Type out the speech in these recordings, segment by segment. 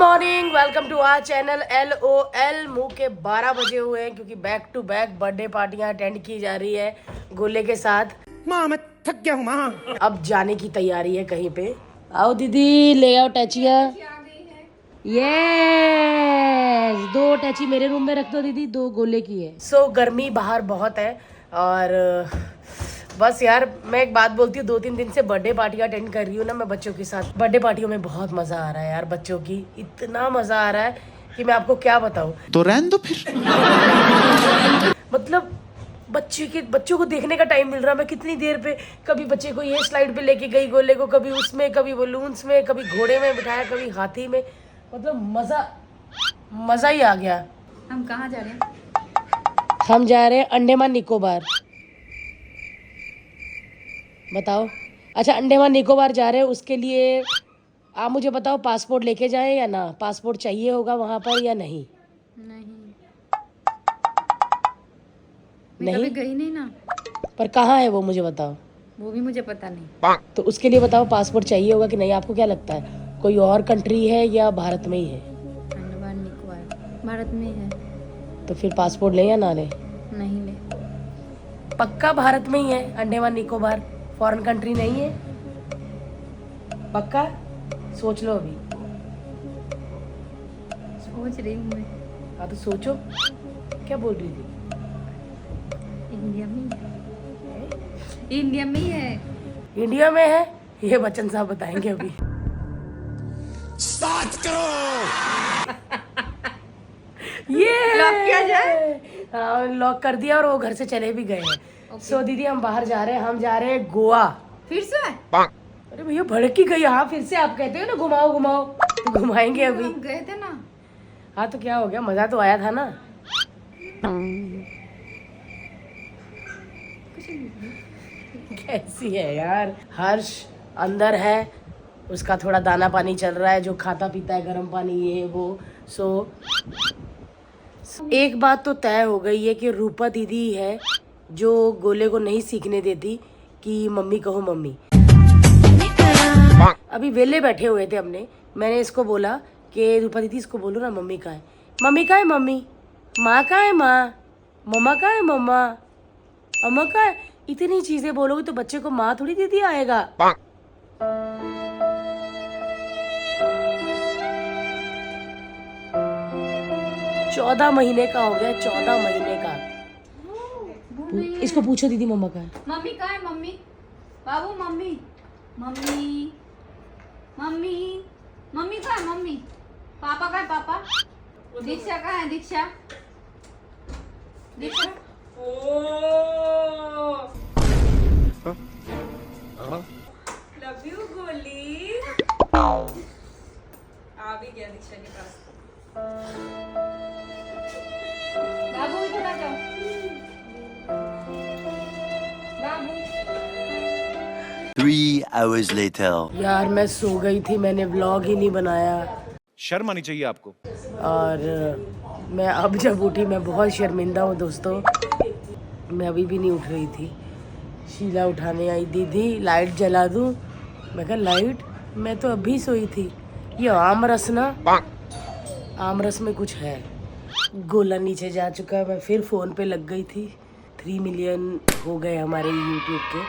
Morning, welcome to our channel LOL। मुंह के 12 बजे हुए हैं क्योंकि बैक टू बैक बर्थडे पार्टियां अटेंड की जा रही है गोले के साथ। माँ मैं थक गया हूँ माँ। अब जाने की तैयारी है कहीं पे। आओ दीदी, ले आओ टैचिया। यस, 2 टैची मेरे रूम में रख दो दीदी, 2 गोले की है। सो गर्मी बाहर बहुत है और बस यार मैं एक बात बोलती हूँ, 2-3 दिन से बर्थडे पार्टी अटेंड कर रही हूँ ना मैं बच्चों के साथ। बर्थडे पार्टियों में बहुत मजा आ रहा है यार, बच्चों की इतना मजा आ रहा है कि मैं आपको क्या बताऊँ। तो रहने दो फिर। मतलब बच्चों को देखने का टाइम मिल रहा है। मैं कितनी देर पे कभी बच्चे को ये स्लाइड पे लेके गई गोले को, कभी उसमें, कभी बलून्स में, कभी घोड़े में बिठाया, कभी हाथी में। मतलब मजा ही आ गया। हम कहाँ जा रहे हैं? हम जा रहे हैं अंडमान निकोबार। बताओ। अच्छा, अंडमान निकोबार जा रहे हैं, उसके लिए आप मुझे बताओ पासपोर्ट लेके जाएं या ना? पासपोर्ट चाहिए होगा वहाँ पर या नहीं? मैं कभी गई नहीं ना। पर कहाँ है वो मुझे बताओ। वो भी मुझे पता नहीं। तो उसके लिए बताओ पासपोर्ट चाहिए होगा कि नहीं? आपको क्या लगता है कोई और कंट्री है या भारत में ही है? अंडमान निकोबार भारत में है। तो फिर पासपोर्ट ले या ना ले? नहीं ले। पक्का भारत में ही है अंडमान निकोबार, फॉरेन कंट्री नहीं है? पक्का? सोच लो अभी। सोच रही हूँ मैं। हाँ तो सोचो, क्या बोल रही थी? इंडिया में ही है। इंडिया में ही है। इंडिया में है, ये बच्चन साहब बताएंगे अभी। स्टार्ट करो। ये लॉक किया जाए? हाँ, लॉक कर दिया और वो घर से चले भी गए हैं। सो दीदी हम बाहर जा रहे हैं, हम जा रहे हैं गोवा। फिर से? अरे भैया भड़क ही गई। हाँ फिर से, आप कहते हो ना घुमाओ घुमाओ तो घुमाएंगे अभी। हम गए थे ना। हाँ तो क्या हो गया, मजा तो आया था ना। कैसी है यार। हर्ष अंदर है, उसका थोड़ा दाना पानी चल रहा है, जो खाता पीता है गर्म पानी ये वो। सो एक बात तो तय हो गई है कि रूपा दीदी है जो गोले को नहीं सीखने देती कि मम्मी कहो मम्मी। अभी वेले बैठे हुए थे हमने, मैंने इसको बोला कि रूपा दीदी इसको बोलो ना मम्मी कहाँ है, मम्मी कहाँ है मम्मी, माँ कहाँ है माँ, मम्मा कहाँ है मम्मा, अम्मा कहाँ है। इतनी चीजें बोलोगे तो बच्चे को माँ थोड़ी दीदी आएगा। 14 महीने का हो गया, 14 महीने का। इसको पूछो दीदी मम्मा कहाँ है। मम्मी कहाँ है? मम्मी बाबू, मम्मी मम्मी मम्मी मम्मी कहाँ है? मम्मी पापा कहाँ है? पापा दीक्षा कहाँ है? दीक्षा दीक्षा लव यू गोली। आ भी गया दीक्षा के पास। बाबू इधर आ जाओ। बाबू 3 hours later. यार मैं सो गई थी, मैंने व्लॉग ही नहीं बनाया शर्म आनी चाहिए आपको। और मैं अब जब उठी मैं बहुत शर्मिंदा हूँ दोस्तों। मैं अभी भी नहीं उठ रही थी। शीला उठाने आई, दीदी लाइट जला दूँ? मैं कहा लाइट, मैं तो अभी सोई थी। ये आम रस ना, आम रस में कुछ है। गोला नीचे जा चुका है, मैं फिर फ़ोन पे लग गई थी। 3 मिलियन हो गए हमारे यूट्यूब के,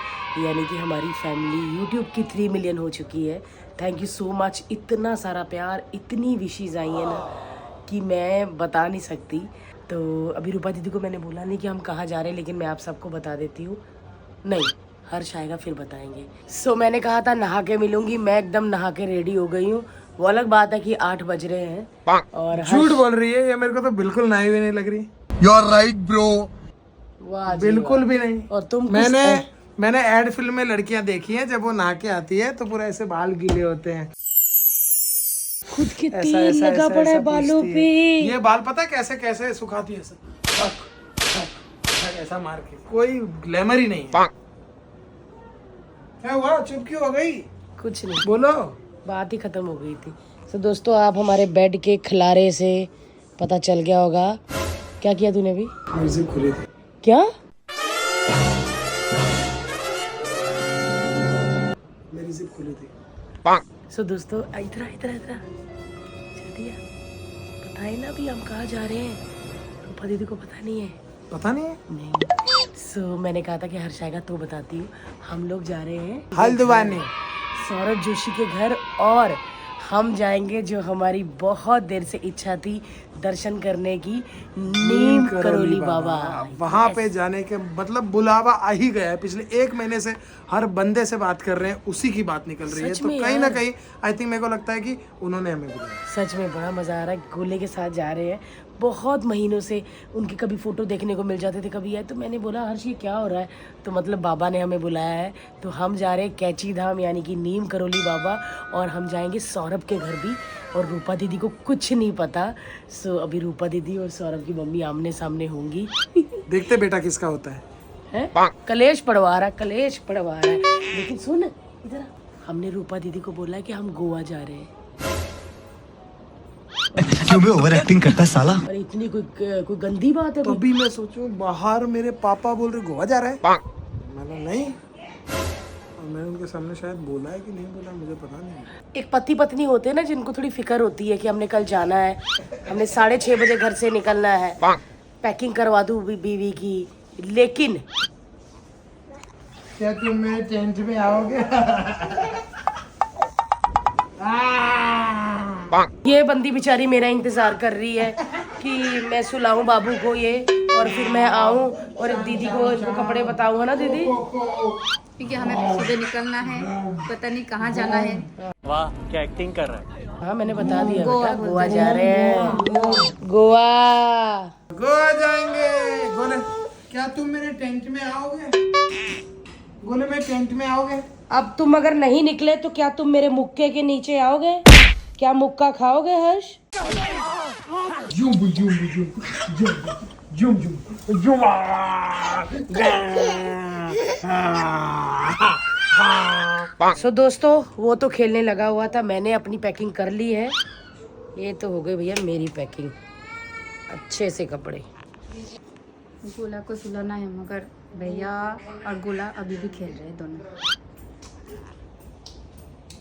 यानी कि हमारी फैमिली यूट्यूब की 3 मिलियन हो चुकी है। Thank you so much. इतना सारा प्यार, इतनी विशेज़ आई है ना कि मैं बता नहीं सकती। तो अभी रूपा दीदी को मैंने बोला नहीं कि हम कहाँ जा रहे हैं, लेकिन मैं आप सबको बता देती हूँ। नहीं, हर्ष आएगा फिर बताएंगे। सो मैंने कहा था नहा के मिलूंगी, मैं एकदम नहा के रेडी हो गई हूँ। वो अलग बात है कि 8 बज रहे हैं और झूठ बोल रही है ये, मेरे को तो बिल्कुल नहाई हुई नहीं लग रही। You are right, bro. वाह जी बिल्कुल वाह। भी नहीं। और तुम मैंने एड फिल्म में लड़कियां देखी हैं, जब वो नहा के आती है तो पूरा ऐसे बाल गीले होते हैं। खुद के ऐसा तेल ऐसा लगा ऐसा पड़ा है ऐसा बालों पूछती पे। है। ये बाल पता है कैसे कैसे सुखाती है, ऐसा मार के। कोई ग्लैमर ही नहीं है। क्या हुआ, चुप क्यों हो गई? कुछ नहीं, बोलो। बात ही खत्म हो गई थी। तो दोस्तों आप हमारे बेड के खिलारे से पता चल गया होगा। क्या किया तूने भी? म्यूजिक खुली थी। क्या? मेरी जिप खुली थी। सो दोस्तों इधर इधर इधर दिया, बताए ना अभी हम कहाँ जा रहे हैं। रूपा दीदी को पता नहीं है। पता नहीं है। नहीं। सो मैंने कहा था कि हर्ष आएगा तो बताती हूँ। हम लोग जा रहे हैं हल्द्वानी, सौरभ जोशी के घर, और हम जाएंगे जो हमारी बहुत देर से इच्छा थी दर्शन करने की, नीम करोली बाबा। वहाँ पे जाने के मतलब बुलावा आ ही गया है। पिछले 1 महीने से हर बंदे से बात कर रहे हैं, उसी की बात निकल रही है। सच तो में कहीं ना यार। कहीं आई थिंक मेरे को लगता है कि उन्होंने हमें बुलाया। सच में बड़ा मज़ा आ रहा है। गोले के साथ जा रहे हैं। बहुत महीनों से उनकी कभी फ़ोटो देखने को मिल जाते थे, कभी आए। तो मैंने बोला हर्ष ये क्या हो रहा है, तो मतलब बाबा ने हमें बुलाया है। तो हम जा रहे हैं कैची धाम यानी कि नीम करोली बाबा, और हम जाएंगे सौरभ के घर भी। और रूपा दीदी को कुछ नहीं पता। सो अभी रूपा दीदी और सौरभ की मम्मी आमने सामने होंगी। देखते बेटा किसका होता है। है? कलेश पड़वा रहा है। लेकिन सुन इधर, हमने रूपा दीदी को बोला है कि हम गोवा जा रहे हैं। क्यों बे ओवर एक्टिंग करता है साला। और इतनी कोई गंदी बात है कोई? तभी मैं सोचूं बाहर मेरे पापा बोल रहे गोवा जा रहे हैं। मैंने नहीं, और मैं उनके सामने शायद बोला है कि नहीं बोला, मुझे पता नहीं। एक पति पत्नी होते हैं ना जिनको थोड़ी फिक्र होती है कि हमने कल जाना है, हमने 6:30 बजे घर से निकलना है, पैकिंग करवा दूं बीवी की। लेकिन क्या तुम मेरे टेंट में आओगे? ये बंदी बेचारी मेरा इंतजार कर रही है कि मैं सुलाऊं बाबू को ये, और फिर मैं आऊं और दीदी को इनको कपड़े बताऊंगा ना दीदी। क्योंकि हमें सुबह निकलना है, पता नहीं कहाँ जाना है। वाह क्या एक्टिंग कर रहा है। हाँ मैंने बता दिया बेटा, गोवा जा रहे हैं। गोवा गोवा जाएंगे। गोले क्या तुम मेरे टेंट में आओगे? गोले मेरे टेंट में आओगे? अब तुम अगर नहीं निकले तो क्या तुम मेरे मुक्के के नीचे आओगे? क्या मुक्का खाओगे हर्ष? सो दोस्तों वो तो खेलने लगा हुआ था, मैंने अपनी पैकिंग कर ली है। ये तो हो गई भैया मेरी पैकिंग, अच्छे से कपड़े। गोला को सुलाना है, मगर भैया और गोला अभी भी खेल रहे हैं दोनों।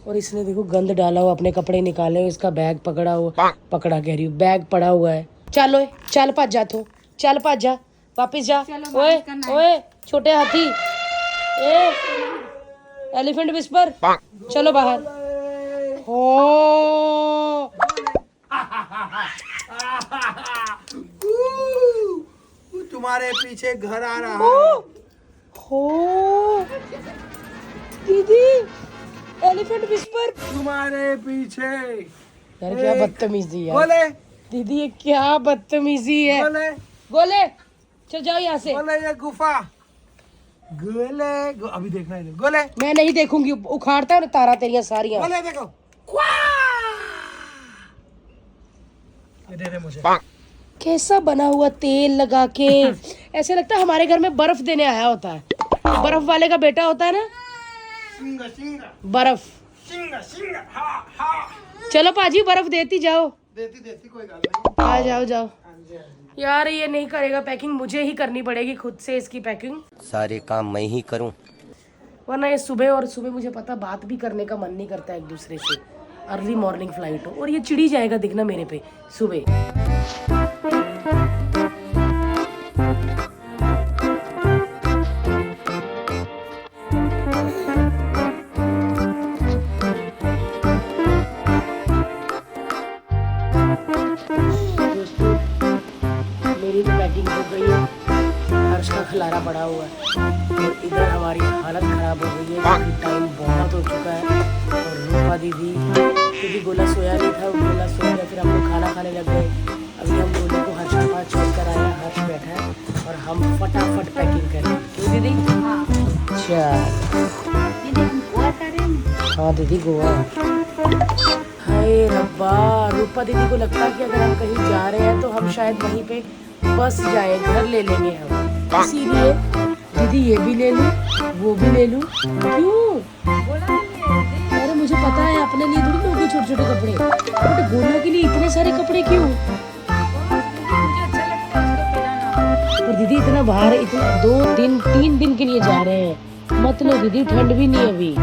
और इसने देखो गंद डाला हुआ, अपने कपड़े निकाले हुए, इसका बैग पकड़ा हुआ, पकड़ा कह रही हूँ, बैग पड़ा हुआ है। चलो चल भज जा, तू चल भज जा, वापिस जा। ओए ओए छोटे हाथी, ए एलिफेंट विस्पर, चलो बाहर। हो तुम्हारे पीछे घर आ रहा है। हो दीदी, एलिफेंट विस्पर तुम्हारे पीछे। यार क्या बदतमीजी है गोले, दीदी, ये क्या बदतमीजी है। गोले, गोले चल जाओ यहाँ से। गोले ये गुफा। गोले अभी देखना है। गोले मैं नहीं देखूंगी, उखाड़ता है तारा तेरिया सारियां। गोले देखो। ये दे दे मुझे। कैसा बना हुआ तेल लगा के, ऐसे लगता है हमारे घर में बर्फ देने आया होता है। बर्फ वाले का बेटा होता है ना, बर्फ। चलो पाजी बर्फ देती जाओ। देती कोई गल नहीं। आ जाओ जाओ। यार ये नहीं करेगा पैकिंग, मुझे ही करनी पड़ेगी खुद से इसकी पैकिंग, सारे काम मैं ही करूं। वरना ये सुबह, और सुबह मुझे पता बात भी करने का मन नहीं करता एक दूसरे से। अर्ली मॉर्निंग फ्लाइट हो और ये चिड़ी जाएगा दिखना मेरे पे सुबह। मेरी तो पैकिंग हो गई है, हर्ष का खलारा पड़ा हुआ है, और इधर हमारी हालत खराब हो गई है क्योंकि टाइम बहुत हो चुका है। और रूपा दीदी क्योंकि गोला सोया नहीं था, गोला सो गया, फिर हम लोग खाना खाने लग गए। अभी हम गोले को हर्ष के पास छोड़ कर आए, हर्ष बैठा है और हम फटाफट पैकिंग करें। क्यों दीदी? हाँ दीदी गोवा। हाय रब्बा, रूपा दीदी को लगता है कि अगर हम कहीं जा रहे हैं तो हम शायद वहीं पे बस जाए, घर ले लेंगे हम, इसीलिए दीदी ये भी ले लूं वो भी ले लूं। क्यों? अरे मुझे पता है अपने लिए थोड़ी लोगे छोटे छोटे कपड़े, बट गोला के लिए इतने सारे कपड़े क्यों? और दीदी इतना बाहर, इतना 2 दिन 3 दिन के लिए जा रहे हैं, मत लो दीदी, ठंड भी नहीं अभी।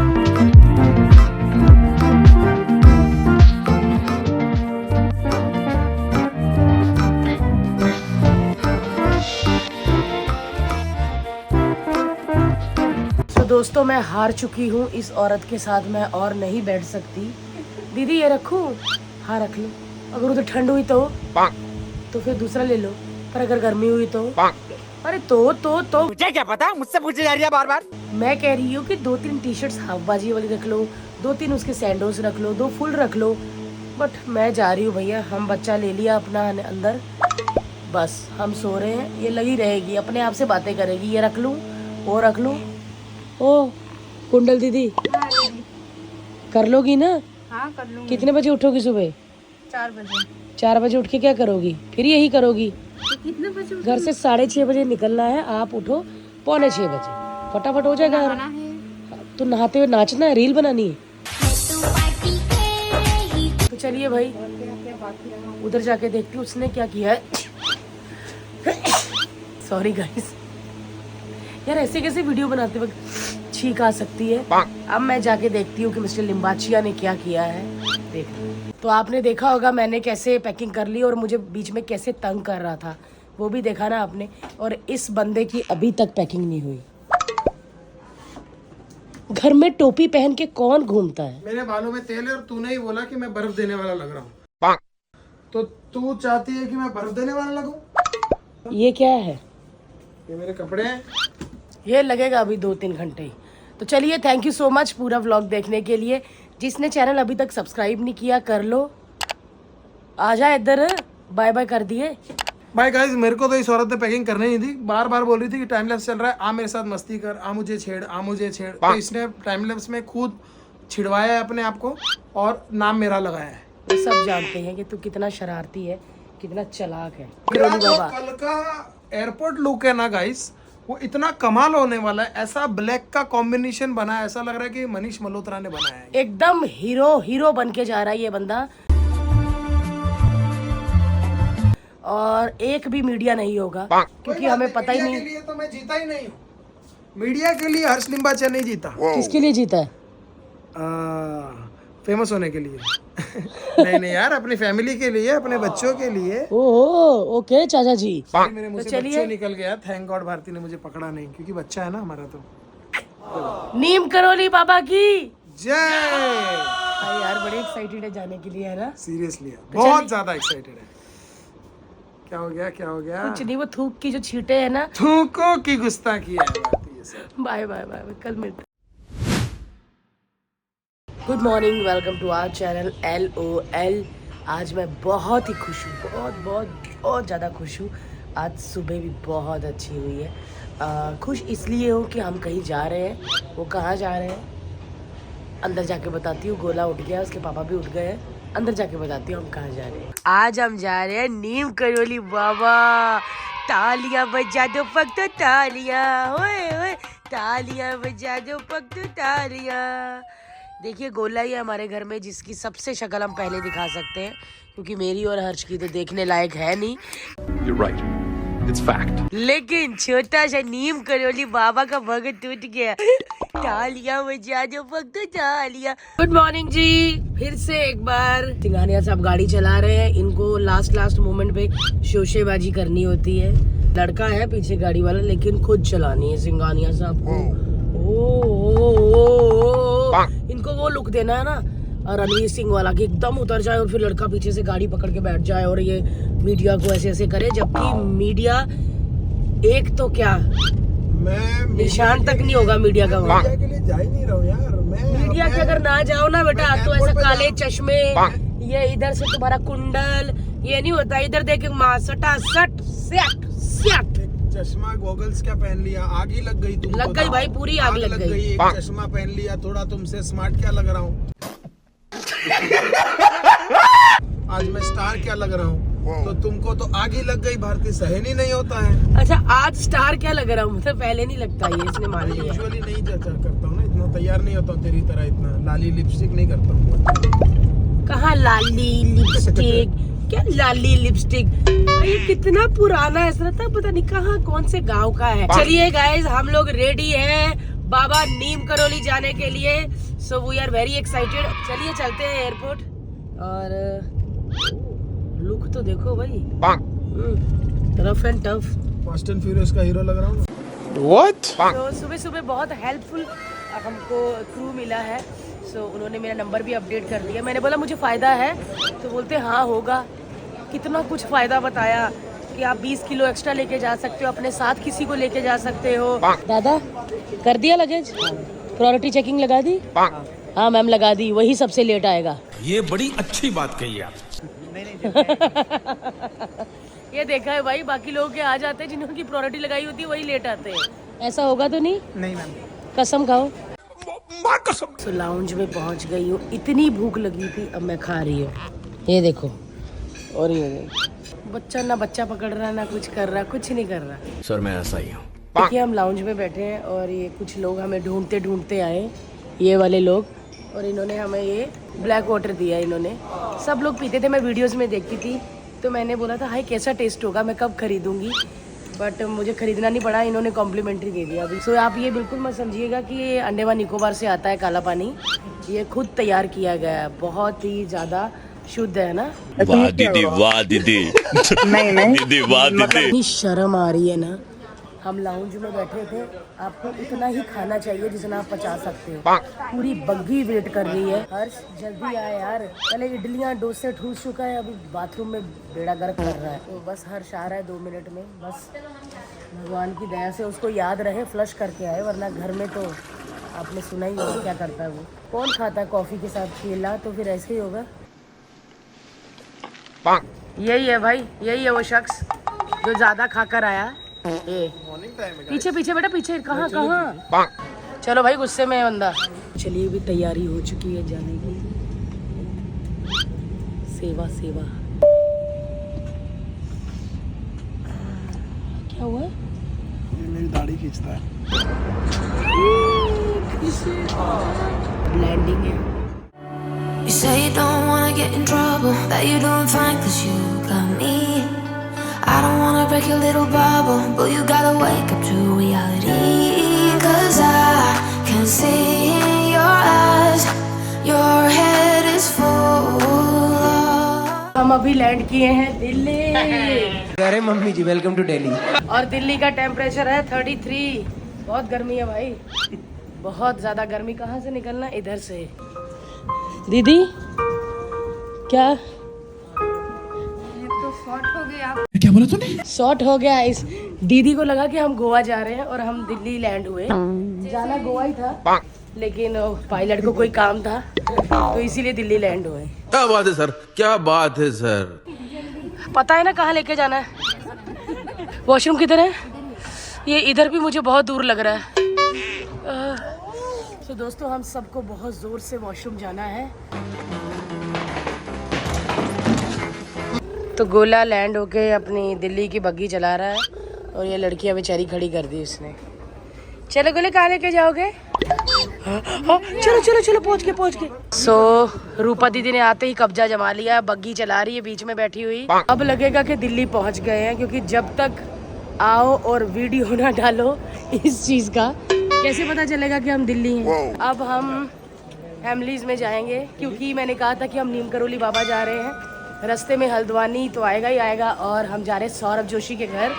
दोस्तों मैं हार चुकी हूँ, इस औरत के साथ मैं और नहीं बैठ सकती। दीदी ये रखूँ? हाँ रख लो। अगर उधर ठंड हुई तो फिर दूसरा ले लो, पर अगर गर्मी हुई तो अरे तो मुझे क्या पता, मुझसे पूछे जा रही है बार बार। मैं कह रही हूँ कि 2-3 टी शर्ट्स हाफ बाजी वाली रख लो, 2-3 उसके सैंडोस रख लो, 2 फुल रख लो। बट मैं जा रही हूँ भैया, हम बच्चा ले लिया अपना अंदर, बस हम सो रहे हैं। ये लगी रहेगी अपने आप से बातें करेगी, ये रख लूँ वो रख लूँ। ओ कुंडल दीदी कर लोगी ना? हाँ कर लूंगी। कितने बजे उठोगी सुबह? 4 बजे। 4 बजे उठ के क्या करोगी? फिर यही करोगी? तो कितने बजे घर से 6:30 बजे निकलना है, आप उठो 5:45 बजे, फटाफट हो जाएगा। उठना है? तो नहाते हुए नाचना है, रील बनानी है। तो चलिए भाई उधर जाके देखती हूँ उसने क्या किया है। सॉरी गाइस, यार ऐसे कैसे वीडियो बनाते वक्त छींक आ सकती है। अब मैं जाके देखती हूँ कि मिस्टर लिम्बाचिया ने क्या किया है। देख तो आपने देखा होगा मैंने कैसे पैकिंग कर ली और मुझे बीच में कैसे तंग कर रहा था, वो भी देखा ना आपने। और इस बंदे की अभी तक पैकिंग नहीं हुई। घर में टोपी पहन के कौन घूमता है? मेरे बालों में तेल है और तूने ही बोला कि मैं बर्फ देने वाला लग रहा हूँ, तो तू चाहती है कि मैं बर्फ देने वाला लगूं? ये क्या है? ये मेरे कपड़े हैं। ये लगेगा अभी 2-3 घंटे ही। तो चलिए थैंक यू सो मच पूरा व्लॉग देखने के लिए। जिसने चैनल अभी तक सब्सक्राइब नहीं किया कर लो। आ जा इधर, बाय बाय कर दिए। भाई गाइस मेरे को तो इस औरत ने पैकिंग करनी नहीं थी, बार बार बोल रही थी कि टाइम लैप्स चल रहा है, आ मेरे साथ मस्ती कर, आ मुझे छेड़, आ मुझे छेड़। तो इसने टाइम लैप्स में खुद छिड़वाया है अपने आप को और नाम मेरा लगाया है। वो सब जानते हैं कि तू कितना शरारती है, कितना चालाक है। मेरा रोलू जो बाबा कल का एयरपोर्ट लुक है ना गाइस, वो इतना कमाल होने वाला है। ऐसा ब्लैक का कॉम्बिनेशन बना है, ऐसा लग रहा है कि मनीष मल्होत्रा ने बनाया है। एकदम हीरो बन के जा रहा है ये बंदा। और एक भी मीडिया नहीं होगा क्योंकि हमें पता ही मीडिया नहीं। के लिए तो मैं जीता ही नहीं हूँ। मीडिया के लिए हर्ष लिम्बाचिया नहीं जीता। किसके लिए जीता है? फेमस होने के लिए। नहीं यार, अपनी फैमिली के लिए, अपने बच्चों के लिए। ओह ओके चाचा जी। मेरे मुंह तो से चलिए बच्चों निकल गया, थैंक गॉड भारती ने मुझे पकड़ा नहीं, क्योंकि बच्चा है ना हमारा। तो नीम करोली बाबा की जय। यार बड़े एक्साइटेड है जाने के लिए, है ना? सीरियसली बहुत ज्यादा एक्साइटेड है। क्या हो गया, क्या हो गया? कुछ नहीं, वो थूक की जो छींटे है ना। थूकों की गुस्ताखी है भारती ये सब। बाय बाय बाय, कल मिलते। Good morning, welcome to our channel LOL। आज मैं बहुत ही खुश हूँ, बहुत ज़्यादा खुश हूँ। आज सुबह भी बहुत अच्छी हुई है। खुश इसलिए हूँ कि हम कहीं जा रहे हैं। वो कहाँ जा रहे हैं अंदर जाके बताती हूँ। गोला उठ गया, उसके पापा भी उठ गए हैं। अंदर जाके बताती हूँ हम कहाँ जा रहे हैं। आज हम जा रहे हैं नीम करोली बाबा। तालियां बजा दो फक्त तालियां, ओए ओए तालियां बजा दो फक्त तालियां। देखिए गोला ही है हमारे घर में जिसकी सबसे शक्ल हम पहले दिखा सकते हैं, क्योंकि मेरी और हर्ष की तो देखने लायक है नहीं। You're right. It's fact. लेकिन छोटा सा नीम करोली बाबा का भगत टूट गया। तालियां बजा दो फक्त तालियां। गुड मॉर्निंग जी, फिर से एक बार। सिंघानिया साहब गाड़ी चला रहे हैं, इनको लास्ट मोमेंट पे शोशेबाजी करनी होती है। लड़का है पीछे गाड़ी वाला, लेकिन खुद चलानी है सिंघानिया साहब को। इनको वो लुक देना है ना रणवीर सिंह वाला, कि एकदम उतर जाए और फिर लड़का पीछे से गाड़ी पकड़ के बैठ जाए और ये मीडिया को ऐसे करे, जबकि मीडिया एक तो क्या मैं निशान तक नहीं होगा मीडिया का वहाँ। मीडिया के लिए जा ही नहीं रहा हूँ यार। मैं मीडिया के अगर ना जाओ ना बेटा, तो ऐसा काले चश्मे, ये इधर से तुम्हारा कुंडल, ये नहीं होता। इधर देख सटा सट सेट सेट। चश्मा गॉगल्स क्या पहन लिया, आग ही लग गई तुमको। लग गई भाई, पूरी आग लग गई। एक चश्मा पहन लिया, थोड़ा तुमसे स्मार्ट क्या लग रहा हूँ। आज मैं स्टार क्या लग रहा हूँ, तो तुमको तो आग ही लग गई भारती, सहन ही नहीं होता है। अच्छा आज स्टार क्या लग रहा हूँ, मतलब पहले नहीं लगता ये, इसने मान लिया। यूजुअली नहीं करता हूँ ना, इतना तैयार नहीं होता हूँ तेरी तरह, इतना लाली लिपस्टिक नहीं करता हूँ। कहाँ लाली लिपस्टिक, क्या लाली लिपस्टिक, ये कितना पुराना है, ऐसा लगता है पता नहीं कहाँ कौन से गांव का है। चलिए गाइज हम लोग रेडी हैं बाबा नीम करोली जाने के लिए। So we are very excited. चलिए चलते हैं एयरपोर्ट। और लुक तो देखो भाई, rough and tough. Fast and furious का हीरो लग रहा हूँ। What? तो सुबह सुबह बहुत हेल्पफुल हमको क्रू मिला है। सो उन्होंने मेरा नंबर भी अपडेट कर दिया। मैंने बोला मुझे फ़ायदा है, तो बोलते हाँ होगा। कितना कुछ फ़ायदा बताया कि आप 20 किलो एक्स्ट्रा लेके जा सकते हो, अपने साथ किसी को लेके जा सकते हो। दादा कर दिया लगेज, प्रायोरिटी चेकिंग लगा दी? हाँ मैम लगा दी, वही सबसे लेट आएगा। ये बड़ी अच्छी बात कही आप। ये देखा है भाई, बाकी लोग के आ जाते हैं, जिन्होंने प्रायोरिटी लगाई होती है वही लेट आते हैं। ऐसा होगा तो नहीं? नहीं मैम। कसम खाओ। तो लाउंज में पहुंच गई हूँ, इतनी भूख लगी थी, अब मैं खा रही हूँ। ये देखो, और ये देखो। बच्चा ना बच्चा पकड़ रहा, ना कुछ कर रहा, कुछ नहीं कर रहा। सर मैं ऐसा ही हूँ। देखिए हम लाउंज में बैठे हैं और ये कुछ लोग हमें ढूंढते ढूंढते आए, ये वाले लोग, और इन्होंने हमें ये ब्लैक वाटर दिया। इन्होंने सब लोग पीते थे, मैं वीडियोस में देखती थी, तो मैंने बोला था हाय कैसा टेस्ट होगा, मैं कब खरीदूंगी, बट मुझे खरीदना नहीं पड़ा, इन्होंने कॉम्प्लीमेंट्री दे दिया अभी। सो आप ये बिल्कुल मत समझिएगा कि ये अंडमान निकोबार से आता है काला पानी, ये खुद तैयार किया गया है, बहुत ही ज़्यादा शुद्ध है ना। वाह दीदी, वाह दीदी। नहीं दीदी, वाह दीदी। इतनी शर्म आ रही है ना। हम लाउंज में बैठे थे, आपको इतना ही खाना चाहिए जितना आप पचा सकते हो। पूरी बग्गी वेट कर रही है। हर्ष जल्दी आए यार, पहले इडलियां डोसे ठूस चुका है, अभी बाथरूम में बेड़ा गर्क कर रहा है। तो बस हर्ष आ रहा है 2 मिनट में, बस भगवान की दया से उसको याद रहे फ्लश करके आए, वरना घर में तो आपने सुना ही होगा क्या करता है वो। कौन खाता है कॉफ़ी के साथ केला, तो फिर ऐसे ही होगा। यही है भाई, यही है वो शख्स जो ज़्यादा खाकर आया। पीछे पीछे बेटा, पीछे। कहाँ कहाँ? चलो भाई, गुस्से में है बंदा। चलिए भी तैयारी हो चुकी है जाने की। सेवा सेवा क्या हुआ? मेरी दाढ़ी खींचता है। ब्लेंडिंग है। You say you don't wanna get in trouble, that you doing fine 'cause you got me. I don't wanna break your little bubble, but you gotta wake up to reality. 'Cause I can see in your eyes, your head is full of... हम अभी land किए हैं दिल्ली। अरे mummy ji, welcome to Delhi. और दिल्ली का temperature है 33। बहुत गर्मी है भाई, बहुत ज़्यादा गर्मी। कहाँ से निकलना? इधर से। दीदी क्या शॉर्ट हो गया। क्या बोला तूने? शॉर्ट हो गया। इस दीदी को लगा कि हम गोवा जा रहे हैं और हम दिल्ली लैंड हुए। जाना गोवा ही था, लेकिन पायलट को कोई काम था, तो इसीलिए दिल्ली लैंड हुए। क्या बात है सर, क्या बात है सर। पता है ना कहाँ लेके जाना है? वॉशरूम किधर है? ये इधर भी मुझे बहुत दूर लग रहा है। तो दोस्तों हम सबको बहुत ज़ोर से वॉशरूम जाना है। तो गोला लैंड होके अपनी दिल्ली की बग्गी चला रहा है और ये लड़कियां बेचारी खड़ी कर दी उसने। चलो गोले, कहाँ लेके जाओगे? हाँ, चलो चलो चलो, पहुँच के। सो रूपा दीदी ने आते ही कब्जा जमा लिया, बग्गी चला रही है बीच में बैठी हुई। अब लगेगा कि दिल्ली पहुँच गए हैं, क्योंकि जब तक आओ और वीडियो ना डालो इस चीज़ का कैसे पता चलेगा कि हम दिल्ली हैं। अब हम हेमलीज में जाएंगे, क्योंकि मैंने कहा था कि हम नीम करोली बाबा जा रहे हैं। रास्ते में हल्द्वानी तो आएगा ही आएगा, और हम जा रहे हैं सौरभ जोशी के घर,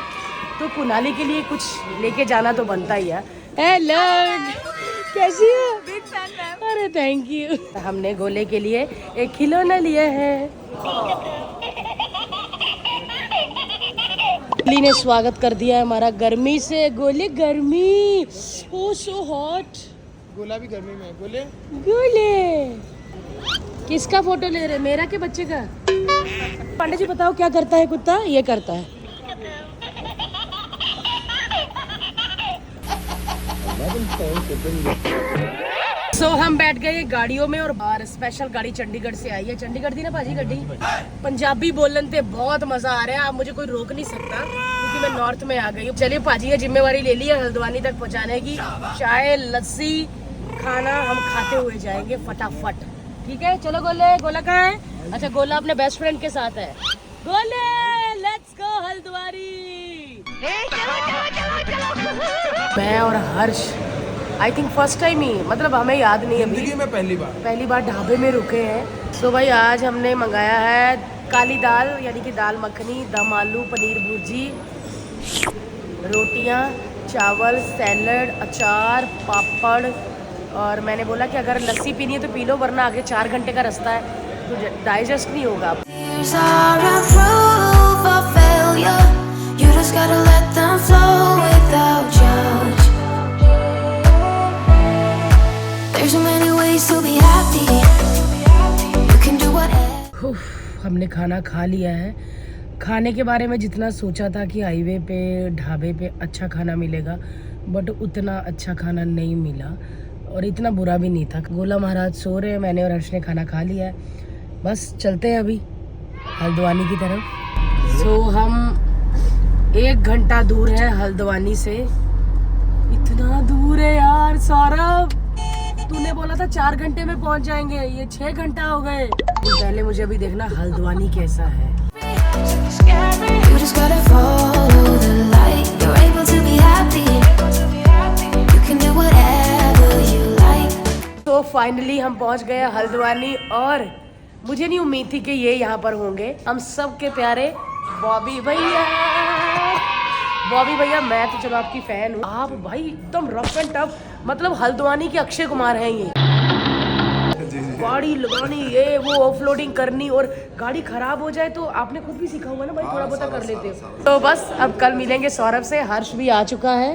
तो कुनाली के लिए कुछ लेके जाना तो बनता ही है। हेलो, कैसी हो? Big fan ma'am. अरे थैंक यू। हमने गोले के लिए एक खिलौना लिया है। गोली ने स्वागत कर दिया है हमारा गर्मी से। गोले गर्मी, ओ सो हॉट। गोला भी गर्मी में है। गोले गोले किसका फोटो ले रहे? मेरा के बच्चे का? पांडे जी बताओ क्या करता है कुत्ता? ये करता है। सो हम बैठ गए गाड़ियों में, और स्पेशल गाड़ी चंडीगढ़ से आई है। चंडीगढ़ थी ना भाजी गड्डी? पंजाबी बोलन थे, बहुत मजा आ रहा है। अब मुझे कोई रोक नहीं सकता, क्योंकि मैं नॉर्थ में आ गई हूँ। चलिए भाजी ने जिम्मेवारी ले ली है हल्द्वानी तक पहुँचाने की। चाय लस्सी खाना हम खाते हुए जाएंगे फटाफट। ठीक है, चलो गोले। गोला कहाँ है? अच्छा, गोला अपने बेस्ट फ्रेंड के साथ है। गोले लेट्स गो हल्द्वानी। मैं और हर्ष आई थिंक फर्स्ट टाइम ही, मतलब हमें याद नहीं है अभी, जिंदगी में पहली बार ढाबे में रुके हैं। तो भाई आज हमने मंगाया है काली दाल, यानी कि दाल मखनी, दम आलू, पनीर भुर्जी, रोटियां, चावल, सैलड, अचार, पापड़। और मैंने बोला कि अगर लस्सी पीनी है तो पी लो, वरना आगे 4 घंटे का रास्ता है तो डाइजेस्ट नहीं होगा। Tears are a proof of failure. You just gotta let them flow without judge. There's so many ways to be happy. You can do whatever. हमने खाना खा लिया है। खाने के बारे में जितना सोचा था कि हाईवे पे ढाबे पे अच्छा खाना मिलेगा, बट उतना अच्छा खाना नहीं मिला और इतना बुरा भी नहीं था। गोला महाराज सो रहे हैं, मैंने और हर्ष ने खाना खा लिया है। बस चलते हैं अभी हल्द्वानी की तरफ। हम 1 घंटा दूर है हल्द्वानी से। इतना दूर है यार सौरभ, तूने बोला था 4 घंटे में पहुंच जाएंगे, ये 6 घंटा हो गए। पहले मुझे अभी देखना हल्द्वानी कैसा है। You just gotta follow the light. You're able to be happy. You can do whatever you like. तो फाइनली हम पहुंच गए हल्द्वानी और मुझे नहीं उम्मीद थी कि ये यहाँ पर होंगे। हम सब के प्यारे बॉबी भैया। बॉबी भैया, मैं तो चलो आपकी फैन हूँ। आप भाई एकदम रफ एंड टफ, मतलब हल्द्वानी के अक्षय कुमार हैं ये। गाड़ी लगानी, ये वो ऑफलोडिंग करनी, और गाड़ी खराब हो जाए तो आपने खुद भी सीखा होगा ना भाई, थोड़ा बहुत कर लेते हो। तो बस अब कल मिलेंगे सौरभ से। हर्ष भी आ चुका है।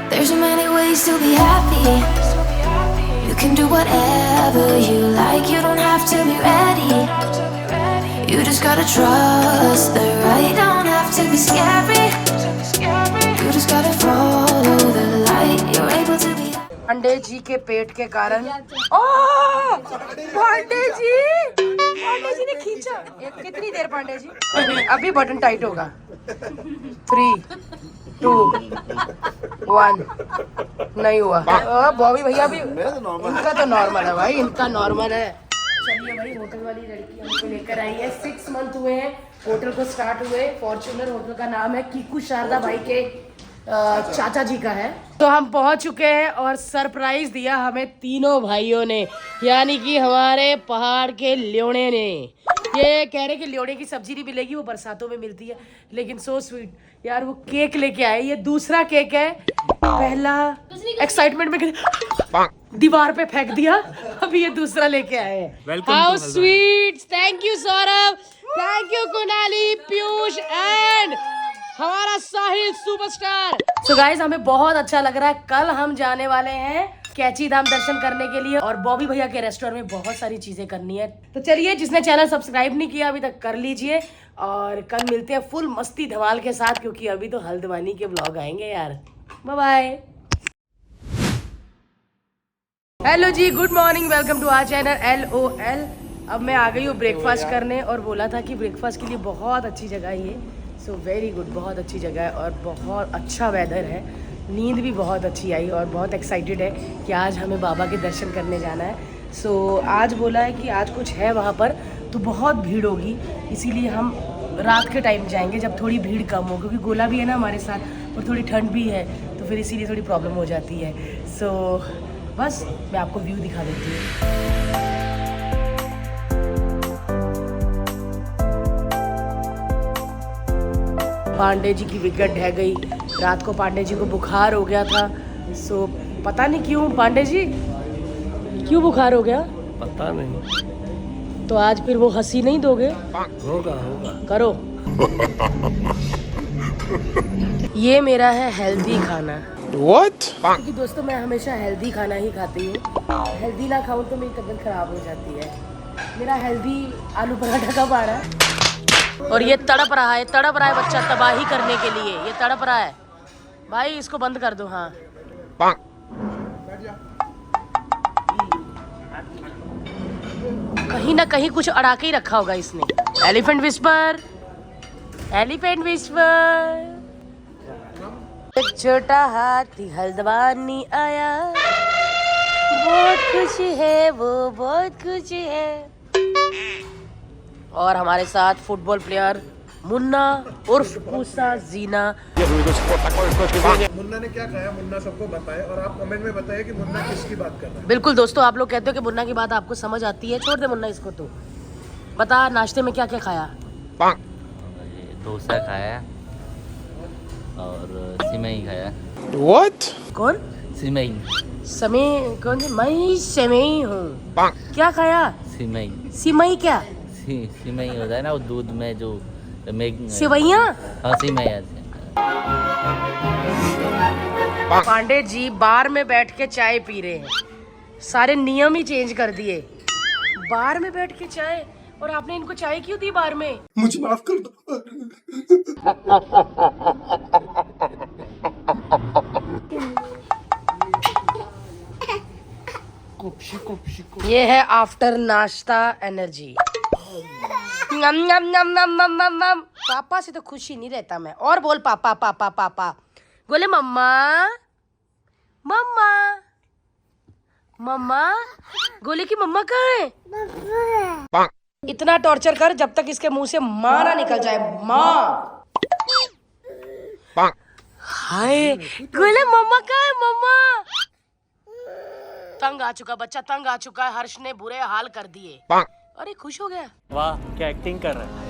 There's so many ways to be happy. You can do whatever you like. You don't have to be ready. You just gotta trust the right. Don't have to be scary. You just gotta follow the light. You're able to be. Pandey ji के पेट के कारण। पांडे जी ने खींचा। कितनी देर पांडे जी? अभी button tight होगा। 3, 2, 1 नहीं हुआ। बॉबी भैया भी, इनका तो नॉर्मल है भाई, इनका नॉर्मल है। चलिए भाई, होटल वाली लड़की हमको लेकर आई है। 6 मंथ हुए हैं होटल को स्टार्ट हुए। फॉर्च्यूनर होटल का नाम है, कीकू शारदा भाई के चाचा जी का है। तो हम पहुंच चुके हैं और सरप्राइज दिया हमें तीनों भाइयों ने, यानी कि हमारे पहाड़ के ल्योड़े ने। ये कह रहे कि ल्योड़े की सब्जी नहीं मिलेगी, वो बरसातों में मिलती है, लेकिन सो स्वीट यार। वो केक लेके आए, ये दूसरा केक है। पहला एक्साइटमेंट में दीवार पे फेंक दिया, अभी ये दूसरा लेके आए हैं। How sweet. Thank you Saurabh, thank you Kunali, Piyush and हमारा साहिल सुपरस्टार। सो गाइज, हमें बहुत अच्छा लग रहा है। कल हम जाने वाले हैं कैची धाम दर्शन करने के लिए और बॉबी भैया के रेस्टोरेंट में बहुत सारी चीजें करनी है। तो चलिए, जिसने चैनल सब्सक्राइब नहीं किया अभी तक कर लीजिए, और कल मिलते हैं फुल मस्ती धमाल के साथ, क्योंकि अभी तो हल्द्वानी के ब्लॉग आएंगे यार। Bye bye. Hello ji, good morning, welcome to our channel LOL। अब मैं आ गई हूँ ब्रेकफास्ट करने, और बोला था कि ब्रेकफास्ट के लिए बहुत अच्छी जगह है ये। सो वेरी गुड, बहुत अच्छी जगह है और बहुत अच्छा वेदर है। नींद भी बहुत अच्छी आई और बहुत एक्साइटेड है कि आज हमें बाबा के दर्शन करने जाना है। सो आज बोला है कि आज कुछ है वहाँ पर, तो बहुत भीड़ होगी, इसीलिए हम रात के टाइम जाएंगे जब थोड़ी भीड़ कम हो, क्योंकि गोला भी है ना हमारे साथ और थोड़ी ठंड भी है, तो फिर इसीलिए थोड़ी प्रॉब्लम हो जाती है। सो बस मैं आपको व्यू दिखा देती हूँ। पांडे जी की विकेट ढह गई। रात को पांडे जी को बुखार हो गया था। सो पता नहीं क्यों पांडे जी, क्यों बुखार हो गया पता नहीं। तो आज फिर वो हंसी नहीं दोगे? होगा होगा। करो। ये मेरा है हेल्दी खाना। What? क्योंकि दोस्तों मैं हमेशा हेल्दी खाना ही खाती हूँ। हेल्दी ना खाऊं तो मेरी तबीयत खराब हो जाती है। मेरा हेल्दी आलू पराठा कब आ रहा है? और ये तड़प रहा है बच्चा तबाही करने के लिए। ये तड़प रहा है भाई, इसको बंद कर दो। हाँ, कहीं ना कहीं कुछ अड़ा के ही रखा होगा इसने। Elephant whisper, elephant whisper. एक छोटा हाथी हल्द्वानी आया, बहुत खुश है वो, बहुत खुश है। और हमारे साथ फुटबॉल प्लेयर मुन्ना उर्फ पूसा जीना। मुन्ना ने क्या खाया, मुन्ना सबको बताए, और आप कमेंट में बताइए कि मुन्ना किसकी बात कर रहा है। बिल्कुल दोस्तों, आप लोग कहते हो कि मुन्ना की बात आपको समझ आती है। छोड़ दे मुन्ना इसको, तो बता नाश्ते में क्या क्या खाया। डोसा खाया और सिमई खाया। What? कौन? सिमई। समय कौन सी? मैं सेवई हूँ। क्या खाया? सिमई। सिमई क्या? सिमई होता है ना वो दूध में जो सेवैयाँ? हाँ सिमई है। पांडे जी बार में बैठ के चाय पी रहे हैं, सारे नियम ही चेंज कर दिए। बार में बैठ के चाय, और आपने इनको चाय क्यों दी बार में? मुझे माफ कर दो। ये है आफ्टर नाश्ता एनर्जी। नम नम नम नम नम नम नम। पापा से तो खुश ही नहीं रहता मैं। और बोल पापा पापा पापा। बोले मम्मा मम्मा मम्मा। गोले की मम्मा कहाँ है? इतना टॉर्चर कर जब तक इसके मुंह से माँ ना निकल जाए। माँ। हाय गोले मम्मा कहाँ है? मम्मा। तंग आ चुका बच्चा, तंग आ चुका है। हर्ष ने बुरे हाल कर दिए। अरे खुश हो गया। वाह क्या एक्टिंग कर रहा है।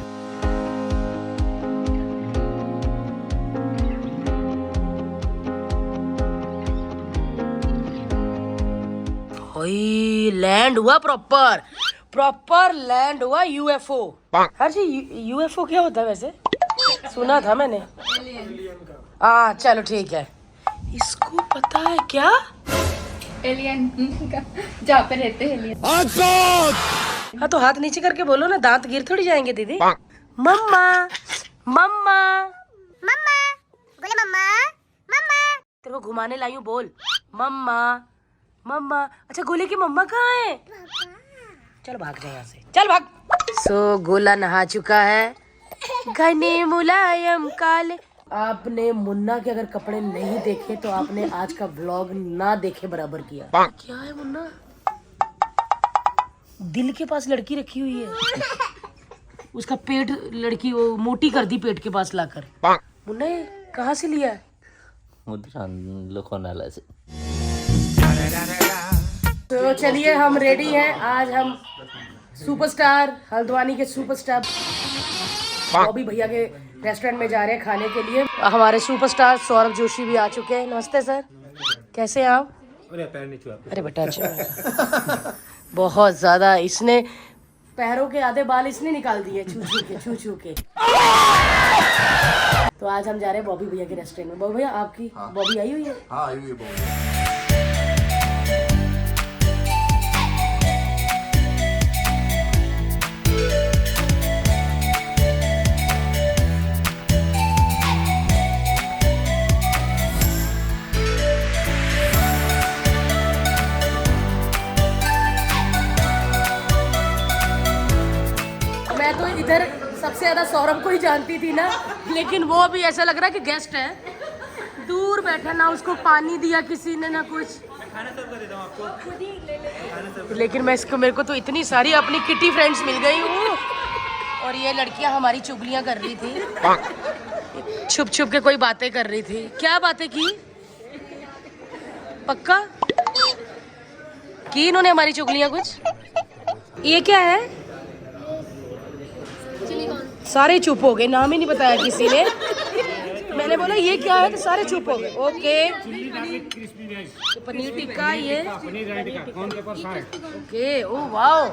लैंड हुआ प्रॉपर, प्रॉपर लैंड हुआ यूएफओ। हर्ष यूएफओ क्या होता है वैसे? सुना था मैंने। हाँ चलो ठीक है। इसको पता है क्या? एलियन का जहाँ पे रहते हैं एलियन। हाँ तो हाथ नीचे करके बोलो ना, दांत गिर थोड़ी जाएंगे दीदी। मम्मा मम्मा मम्मा। बोले मम्मा मम्मा। तेरे को घुमाने लाई हूँ, बोल मम्मा मम्मा। अच्छा गोले की मम्मा कहाँ है? चल भाग जाए यहाँ से, चल भाग। सो गोला नहा चुका है, घने मुलायम काले। आपने मुन्ना के अगर कपड़े नहीं देखे तो आपने आज का व्लॉग ना देखे बराबर किया। क्या है मुन्ना? दिल के पास लड़की रखी हुई है। उसका पेट लड़की वो मोटी कर दी पेट के पास लाकर। मुन्ना ये कहाँ से लिया है? लोखंडाला से। तो चलिए हम रेडी हैं। आज हम सुपरस्टार हल्द्वानी के सुपरस्टार बॉबी भैया के रेस्टोरेंट में जा रहे हैं खाने के लिए। हमारे सुपरस्टार सौरभ जोशी भी आ चुके हैं। नमस्ते सर, कैसे हैं आप? अरे बेटा अच्छा। बहुत ज्यादा इसने पैरों के आधे बाल इसने निकाल दिए छू छू के। तो आज हम जा रहे हैं बॉबी भैया के रेस्टोरेंट में। बॉबी भैया आपकी बॉबी आई हुई है? हाँ आई हुई है बॉबी। मैं तो इधर सबसे ज्यादा सौरभ को ही जानती थी ना, लेकिन वो भी ऐसा लग रहा है कि गेस्ट है, दूर बैठा, ना उसको पानी दिया किसी ने ना कुछ। लेकिन मैं इसको, मेरे को तो इतनी सारी अपनी किटी फ्रेंड्स मिल गई हूँ, और ये लड़कियां हमारी चुगलियां कर रही थी, छुप छुप के कोई बातें कर रही थी। क्या बातें की? पक्का की इन्होंने हमारी चुगलियां कुछ? ये क्या है? सारे चुप हो गए, नाम ही नहीं बताया किसी ने। मैंने बोला ये क्या है तो सारे चुप हो गए। ओके तो पनीर टिक्का, ये ओके। ओ वाओ,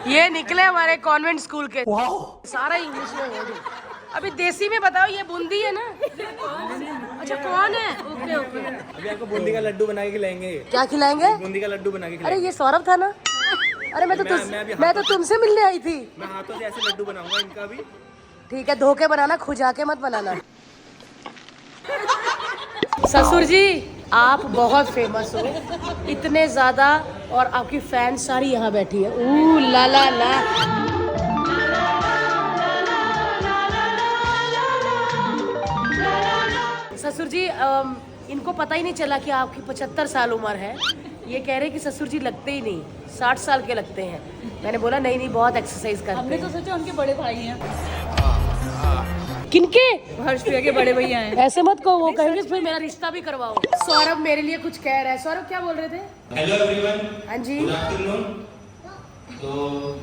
ये निकले हमारे कॉन्वेंट स्कूल के। सारा इंग्लिश में बोल। अभी देसी में बताओ, ये बूंदी है ना? अच्छा कौन है? Okay okay. अभी आपको बूंदी का लड्डू बना के खिलाएंगे। क्या खिलाएंगे? बूंदी का लड्डू बना के अरे ये सौरभ था ना? अरे मैं तो तुमसे मिलने आई थी। मैं हाथों से ऐसे लड्डू बनाऊंगा इनका भी। ठीक है, धोके बनाना, खुजा के मत बनाना। ससुर जी आप बहुत फेमस हो, इतने ज्यादा, और आपकी फैन सारी यहाँ बैठी है। ऊ ला ला ला। ससुर जी इनको पता ही नहीं चला कि आपकी 75 साल उम्र है। ये कह रहे कि ससुर जी लगते ही नहीं, 60 साल के लगते हैं। मैंने बोला नहीं नहीं, बहुत एक्सरसाइज करते हैं। हमने तो सोचा उनके बड़े भाई हैं। किनके? हर्ष भैया के बड़े भैया हैं। ऐसे मत कहो, वो कहेंगे फिर मेरा रिश्ता भी करवाओ। सौरभ मेरे लिए कुछ कह रहा है। सौरभ क्या बोल रहे थे? Hello everyone. हाँ जी। Good afternoon. तो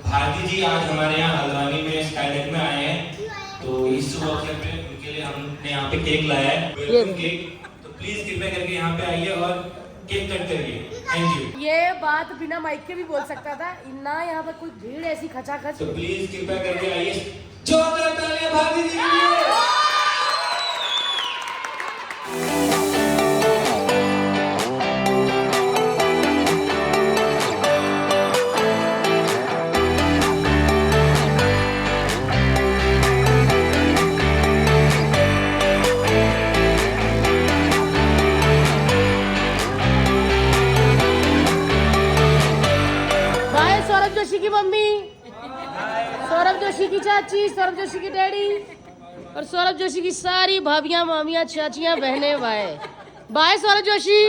भारती जी आज हमारे यहाँ हल्द्वानी में स्काईडेक में आए हैं, तो इस शुभ अवसर पे उनके लिए हमने यहाँ पे केक लाया है, वेलकम केक। तो प्लीज कृपया करके यहाँ पे आइए और केक कट करिए। Thank you. ये बात बिना माइक के भी बोल सकता था ना, यहाँ पर कोई भीड़ ऐसी खचाखच। तो प्लीज कृपया करके आइए। जोरदार तालियां भारती जी के लिए। बाय सौरभ जोशी की मम्मी, सौरभ जोशी की चाची, सौरभ जोशी की डैडी और सौरभ जोशी की सारी भाभियां, मामियां, चाचियां, बहनें। Bye bye Saurabh Joshi.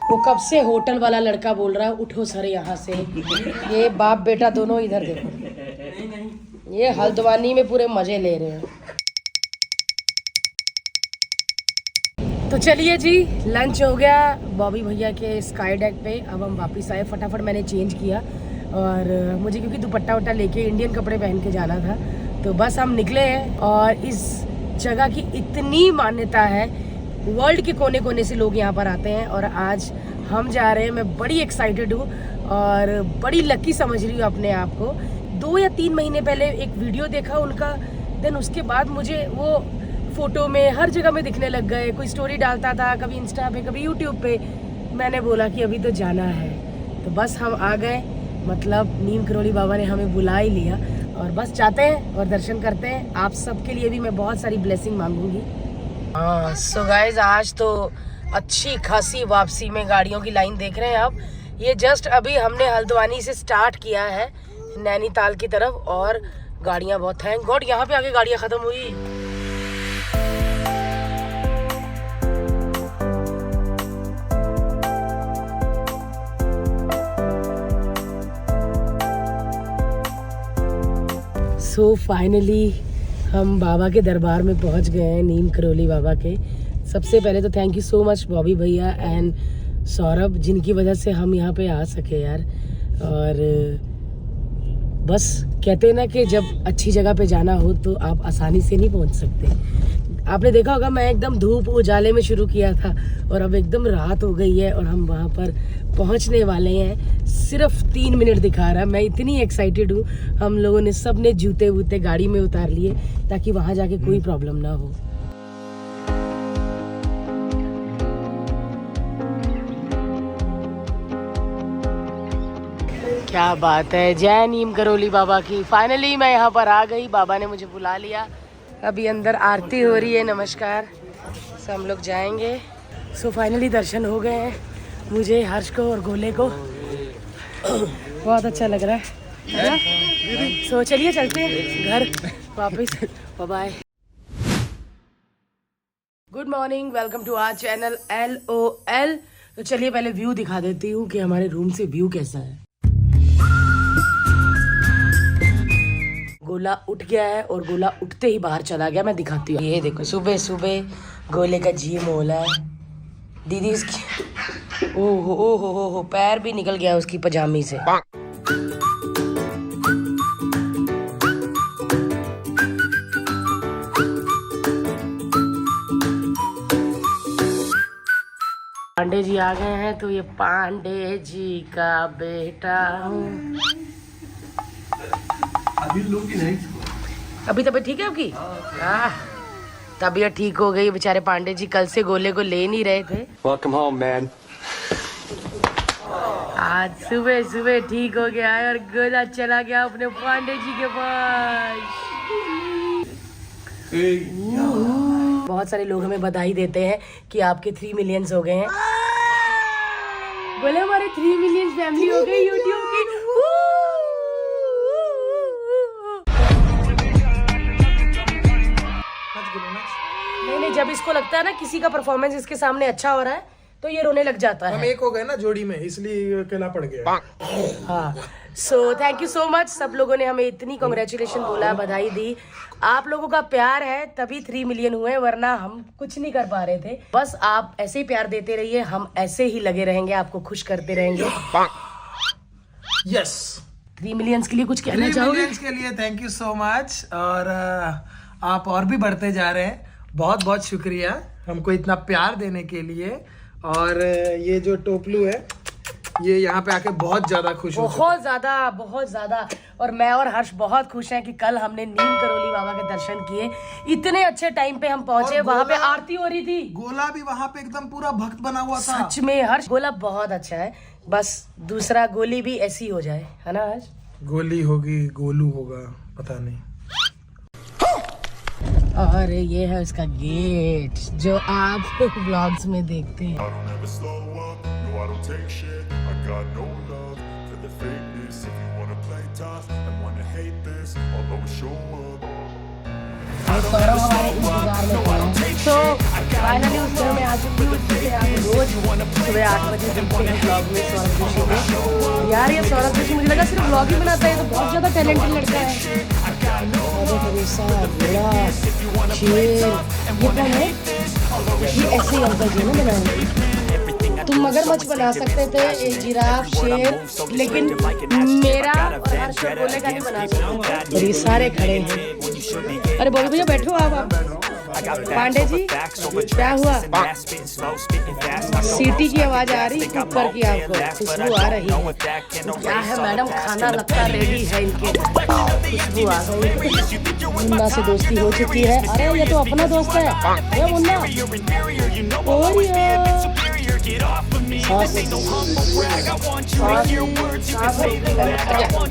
वो कब से होटल वाला लड़का बोल रहा है उठो सर यहाँ से। ये बाप बेटा दोनों इधर देखो, ये हल्द्वानी में पूरे मजे ले रहे हैं। तो चलिए जी, लंच हो गया बॉबी भैया के स्काई डेक पे। अब हम वापस आए, फटाफट मैंने चेंज किया और मुझे क्योंकि दुपट्टा वट्टा लेके इंडियन कपड़े पहन के जाना था, तो बस हम निकले हैं। और इस जगह की इतनी मान्यता है, वर्ल्ड के कोने कोने से लोग यहाँ पर आते हैं और आज हम जा रहे हैं। मैं बड़ी एक्साइटेड हूँ और बड़ी लकी समझ रही हूँ अपने आप को। 2 या 3 महीने पहले एक वीडियो देखा उनका, देन उसके बाद मुझे वो फोटो में हर जगह में दिखने लग गए। कोई स्टोरी डालता था, कभी इंस्टा पे, कभी यूट्यूब पे। मैंने बोला कि अभी तो जाना है, तो बस हम आ गए। मतलब नीम करौली बाबा ने हमें बुला ही लिया और बस जाते हैं और दर्शन करते हैं। आप सबके लिए भी मैं बहुत सारी ब्लेसिंग मांगूंगी। हाँ सो गाइज, आज तो अच्छी खासी वापसी में गाड़ियों की लाइन देख रहे हैं आप। ये जस्ट अभी हमने हल्द्वानी से स्टार्ट किया है नैनीताल की तरफ और गाड़ियाँ बहुत, थैंक गॉड यहाँ पे आके गाड़ियाँ ख़त्म हुई। सो फाइनली हम बाबा के दरबार में पहुंच गए हैं, नीम करौली बाबा के। सबसे पहले तो thank you so much Bobby भैया एंड सौरभ, जिनकी वजह से हम यहाँ पे आ सके यार। और बस कहते हैं ना कि जब अच्छी जगह पे जाना हो तो आप आसानी से नहीं पहुँच सकते। आपने देखा होगा मैं एकदम धूप उजाले में शुरू किया था और अब एकदम रात हो गई है और हम वहाँ पर पहुँचने वाले हैं। सिर्फ 3 मिनट दिखा रहा है। मैं इतनी एक्साइटेड हूँ। हम लोगों ने सब ने जूते वूते गाड़ी में उतार लिए ताकि वहाँ जाके कोई प्रॉब्लम ना हो। क्या बात है, जय नीम करौली बाबा की। फाइनली मैं यहाँ पर आ गई, बाबा ने मुझे बुला लिया। अभी अंदर आरती हो रही है, नमस्कार। सो हम लोग जाएंगे। सो फाइनली दर्शन हो गए हैं। मुझे, हर्ष को और गोले को बहुत अच्छा लग रहा है ना? सो चलिए चलते हैं घर वापस। Bye bye. Good morning, welcome to our channel LOL। तो चलिए पहले व्यू दिखा देती हूँ कि हमारे रूम से व्यू कैसा है। गोला उठ गया है और गोला उठते ही बाहर चला गया। मैं दिखाती हूँ, ये देखो सुबह सुबह गोले का जिम होला है। दीदी इसकी ओहो पैर भी निकल गया उसकी पजामी से। पांडे जी आ गए हैं, तो ये पांडे जी का बेटा हूँ। अभी लोग नहीं, अभी तबीयत ठीक है आपकी? हाँ, तबीयत ठीक हो गई। बेचारे पांडे जी कल से गोले को ले नहीं रहे थे। Welcome home, man. आज सुबह सुबह ठीक हो गया है और गोला चला गया अपने पांडे जी के पास। बहुत सारे लोग हमें बधाई देते हैं कि आपके 3 मिलियंस हो गए हैं। बोले हमारे 3 मिलियन फैमिली हो गई यूट्यूब की। नहीं, जब इसको लगता है ना किसी का परफॉर्मेंस इसके सामने अच्छा हो रहा है तो ये रोने लग जाता है। हम एक हो गए ना जोड़ी में, इसलिए अकेला पड़ गया। हाँ, so thank you so much. सब लोगों ने हमें इतनी कांग्रेचुलेशन बोला, बधाई दी। आप लोगों का प्यार है तभी 3 मिलियन हुए, वरना हम कुछ नहीं कर पा रहे थे। बस आप ऐसे ही प्यार देते रहिए, हम ऐसे ही लगे रहेंगे, आपको खुश करते रहेंगे। यस, 3 मिलियंस के लिए कुछ कहना चाहोगे? 3 मिलियंस के लिए थैंक यू सो मच। और आप और भी बढ़ते जा रहे हैं। बहुत बहुत शुक्रिया हमको इतना प्यार देने के लिए। और ये जो टोपलू है ये यहाँ पे आके बहुत ज्यादा खुश हो, बहुत ज्यादा। और मैं और हर्ष बहुत खुश हैं कि कल हमने नीम करोली बाबा के दर्शन किए। इतने अच्छे टाइम पे हम पहुंचे, वहाँ पे आरती हो रही थी। गोला भी वहाँ पे एकदम पूरा भक्त बना हुआ था। सच में हर्ष, गोला बहुत अच्छा है। बस दूसरा गोली भी ऐसी हो जाए, है ना हर्ष? गोली होगी, गोलू होगा, पता नहीं। और ये है उसका गेट जो आप व्लॉग्स में देखते हैं। सौरभ हमारे इंतजार में खड़ा है। तो फाइनली उस घर में आ चुकी हूँ जिसे आप रोज सुबह 8 बजे देखते हैं व्लॉग में सौरभ जोशी को। यार ये सौरभ जोशी मुझे लगा सिर्फ व्लॉग ही बनाता है, तो बहुत ज्यादा टैलेंटेड लड़का है। शेर ये कौन है? ये ऐसे ही अंकल जी ने बनाए। तुम मगरमच्छ बना सकते थे, एक जिराफ, शेर, लेकिन मेरा और हर्ष और गोले का नहीं बना सकते। और ये सारे खड़े हैं। अरे बोलो भैया बैठो आप। पांडे जी क्या हुआ? सीटी की आवाज आ रही कुकर की, आपको खुशबू आ रही है। क्या है मैडम, खाना लगता रेडी है इनके, खुशबू आ गई। मुन्ना से दोस्ती हो चुकी है। अरे ये तो अपना दोस्त है ये मुन्ना।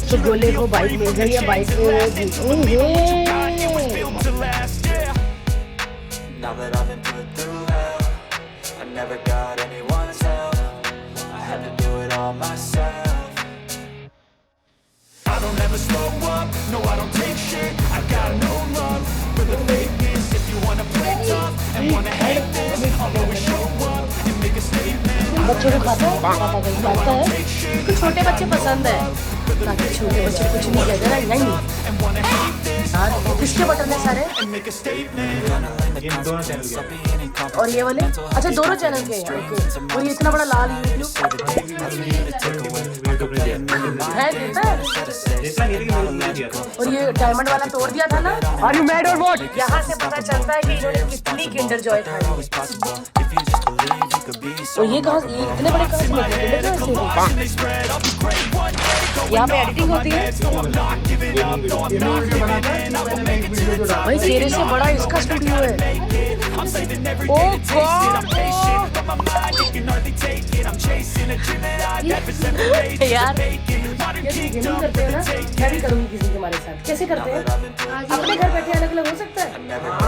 तो गोले को बाइक मिल गई है, bike Now that I've been put through hell, I never got anyone's help. I had to do it all myself. I don't ever slow up, no I don't take shit. I got no love for the fakeness. If you wanna play tough and wanna hate this, I'll always show up and make a statement. बच्चों को खाता है, खाता है। इसको छोटे बच्चे पसंद है, ताकि छोटे बच्चे कुछ नहीं कहते ना। नहीं किसके बटन है सारे? और ये वाले, अच्छा दोनों चैनल के हैं। ओके। और ये इतना बड़ा लाल यूट्यूब है देता है। और ये डायमंड वाला तोड़ दिया था ना। Are you mad or what? यहाँ से पता चलता है कि इन्होंने कितनी किंडर जॉय खाई। और ये कहाँ, ये इतने बड़े कहाँ से मिलते हैं? यहाँ पे एडिटिंग होती है। भाई तेरे से बड़ा इसका स्टूडियो है। ओह गॉड यार, ये गेमिंग करते हैं ना, मैं भी करूँगी किसी के हमारे साथ। कैसे करते हैं? अपने घर बैठे अलग अलग हो सकता है।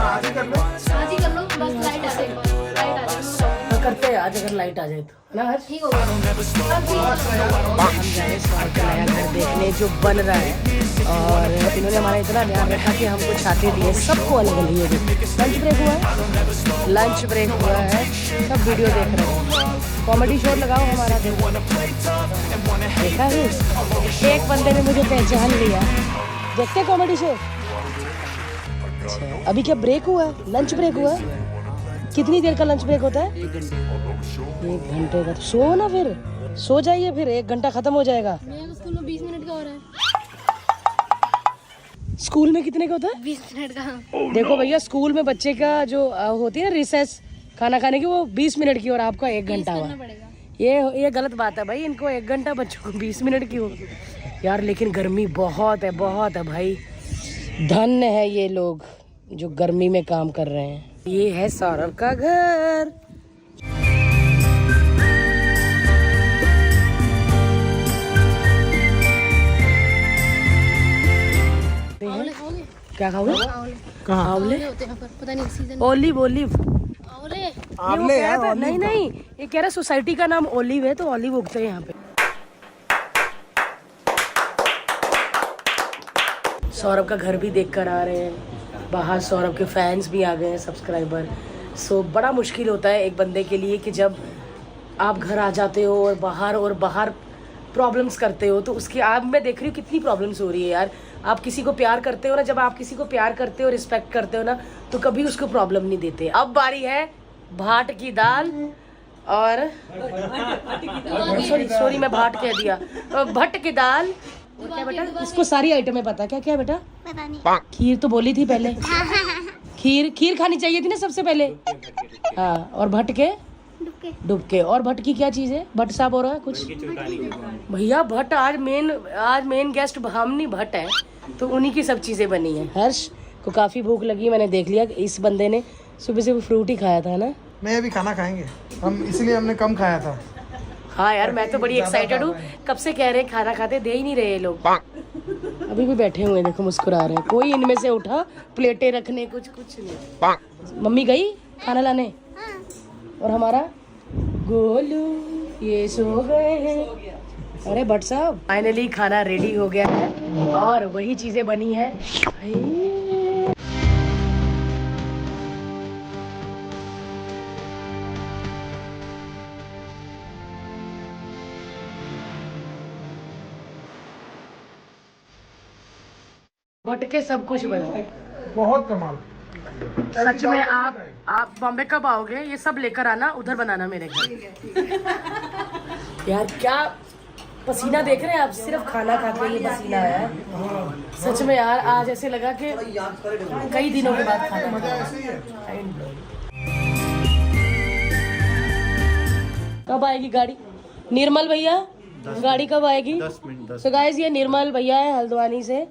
आज ही कर लो, बस लाइट आ जाए, करते हैं आज, अगर लाइट आ जाए तो ना ठीक होगा। हम जाए नया घर देखने जो बन रहा है। और इन्होंने हमारा इतना ध्यान रखा कि हमको छाते दिए, सबको अलग अलग दिए। लंच ब्रेक हुआ है, लंच ब्रेक हुआ है, सब वीडियो देख रहे हैं। कॉमेडी शो लगाओ हमारा, देखा है? एक बंदे ने मुझे पहचान लिया। देखते कॉमेडी शो। अभी क्या ब्रेक हुआ है? लंच ब्रेक हुआ है। कितनी देर का लंच ब्रेक होता है? 1 घंटे का। तो सो ना, फिर सो जाइए, फिर 1 घंटा खत्म हो जाएगा। मेरे स्कूल में 20 मिनट का हो रहा है। स्कूल में कितने का होता है? 20 मिनट का। देखो भैया, स्कूल में बच्चे का जो होती है ना रिसेस खाना खाने की, वो 20 मिनट की, और आपका 1 घंटा हुआ। ये गलत बात है भाई। इनको 1 घंटा, बच्चों को 20 मिनट की हो यार। लेकिन गर्मी बहुत है, बहुत है भाई। धन्य है ये लोग जो गर्मी में काम कर रहे हैं। ये है सौरभ का घर। क्या खाओगे? कहाँ आंवले होते हैं पर पता नहीं सीजन। ओलिव, ओलिव, आंवले है। नहीं नहीं, ये कह रहा सोसाइटी का नाम ओलिव है, तो ओलिव उगते हैं यहाँ पे। सौरभ का घर भी देख कर आ रहे हैं। बाहर सौरभ के फैंस भी आ गए हैं, सब्सक्राइबर। सो बड़ा मुश्किल होता है एक बंदे के लिए कि जब आप घर आ जाते हो और बाहर प्रॉब्लम्स करते हो, तो उसकी आप, मैं देख रही हूँ कितनी प्रॉब्लम्स हो रही है यार। आप किसी को प्यार करते हो ना, जब आप किसी को प्यार करते हो, रिस्पेक्ट करते हो ना, तो कभी उसको प्रॉब्लम नहीं देते। अब बारी है भाट की दाल और सॉरी मैं भाट कह दिया, भट्ट की दाल। क्या बेटा, इसको सारी आइटमें पता? क्या क्या बेटा? पता नहीं। खीर तो बोली थी पहले। खीर खानी चाहिए थी ना सबसे पहले। हाँ, और भटके डुबके। और भट्ट की क्या चीज़ है? भट्ट साहब हो रहा है कुछ भैया। भट्ट आज मेन गेस्ट हम नहीं, भट्ट है, तो उन्हीं की सब चीज़ें बनी है। हर्ष को काफ़ी भूख लगी, मैंने देख लिया इस बंदे ने सुबह से फ्रूट ही खाया था ना। मैं अभी खाना खाएंगे हम, इसलिए हमने कम खाया था। हाँ यार, मैं तो बड़ी एक्साइटेड हूँ, कब से कह रहे हैं खाना खाते, दे ही नहीं रहे ये लोग। अभी भी बैठे हुए देखो, मुस्कुरा रहे हैं। कोई इनमें से उठा प्लेटें रखने, कुछ नहीं। मम्मी गई खाना लाने, और हमारा गोलू ये सो गए हैं। अरे भट्ट साहब, फाइनली खाना रेडी हो गया है और वही चीजें बनी है। भट्ट के सब कुछ बना, बहुत कमाल। सच में। आप बॉम्बे कब आओगे? ये सब लेकर आना, उधर बनाना मेरे घर। यार क्या पसीना देख रहे हैं आप, सिर्फ खाना खा के ये पसीना आया है। सच में यार, आज ऐसे लगा कि कई दिनों के बाद खाना खाया। कब आएगी गाड़ी? निर्मल भैया, गाड़ी कब आएगी? 10 मिनट। सो गाइस, ये निर्मल भैया है हल्द्वानी से,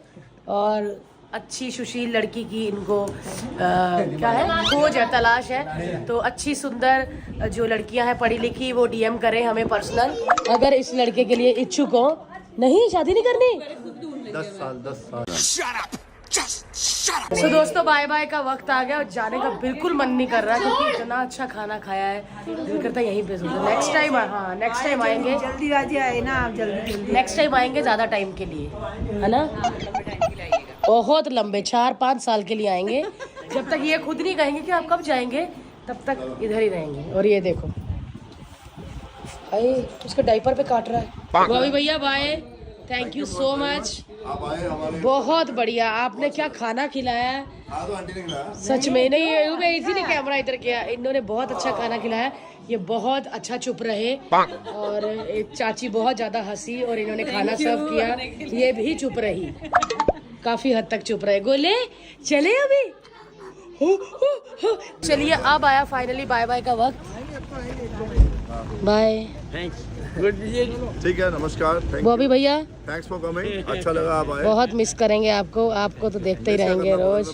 और अच्छी सुशील लड़की की इनको क्या है, खोज है, तलाश है। तो अच्छी सुंदर जो लड़कियां हैं पढ़ी लिखी, वो डीएम करें हमें पर्सनल, अगर इस लड़के के लिए इच्छुक हो। नहीं, शादी नहीं करनी। 10 साल। तो दोस्तों, बाय बाय का वक्त आ गया और जाने का बिल्कुल मन नहीं कर रहा, क्योंकि इतना अच्छा खाना खाया है, दिल करता है यहीं पे सोचो। नेक्स्ट टाइम, हाँ नेक्स्ट टाइम आएंगे, जल्दी राजी आए ना आप, जल्दी। नेक्स्ट टाइम आएंगे ज़्यादा टाइम के लिए, है ना? बहुत लंबे 4-5 साल के लिए आएंगे। जब तक ये खुद नहीं कहेंगे कि आप कब जाएंगे, तब तक इधर ही रहेंगे। और ये देखो, अरे उसके डायपर पे काट रहा है। भाभी भैया bye, thank you so much, बहुत बढ़िया। आपने क्या खाना खिलाया है, सच में। नहीं, मैं इसीलिए कैमरा इधर किया, इन्होंने बहुत अच्छा खाना खिलाया। ये बहुत अच्छा चुप रहे, और एक चाची बहुत ज्यादा हंसी, और इन्होंने खाना सर्व किया, ये भी चुप रही, काफी हद तक चुप रहे। गोले चले अभी, चलिए अब आया फाइनली बाय बाय का वक्त। बाय, ठीक है, नमस्कार। बॉबी भैया, थैंक्स फॉर कमिंग, अच्छा लगा आप आए। बहुत मिस करेंगे आपको तो देखते ही रहेंगे रोज।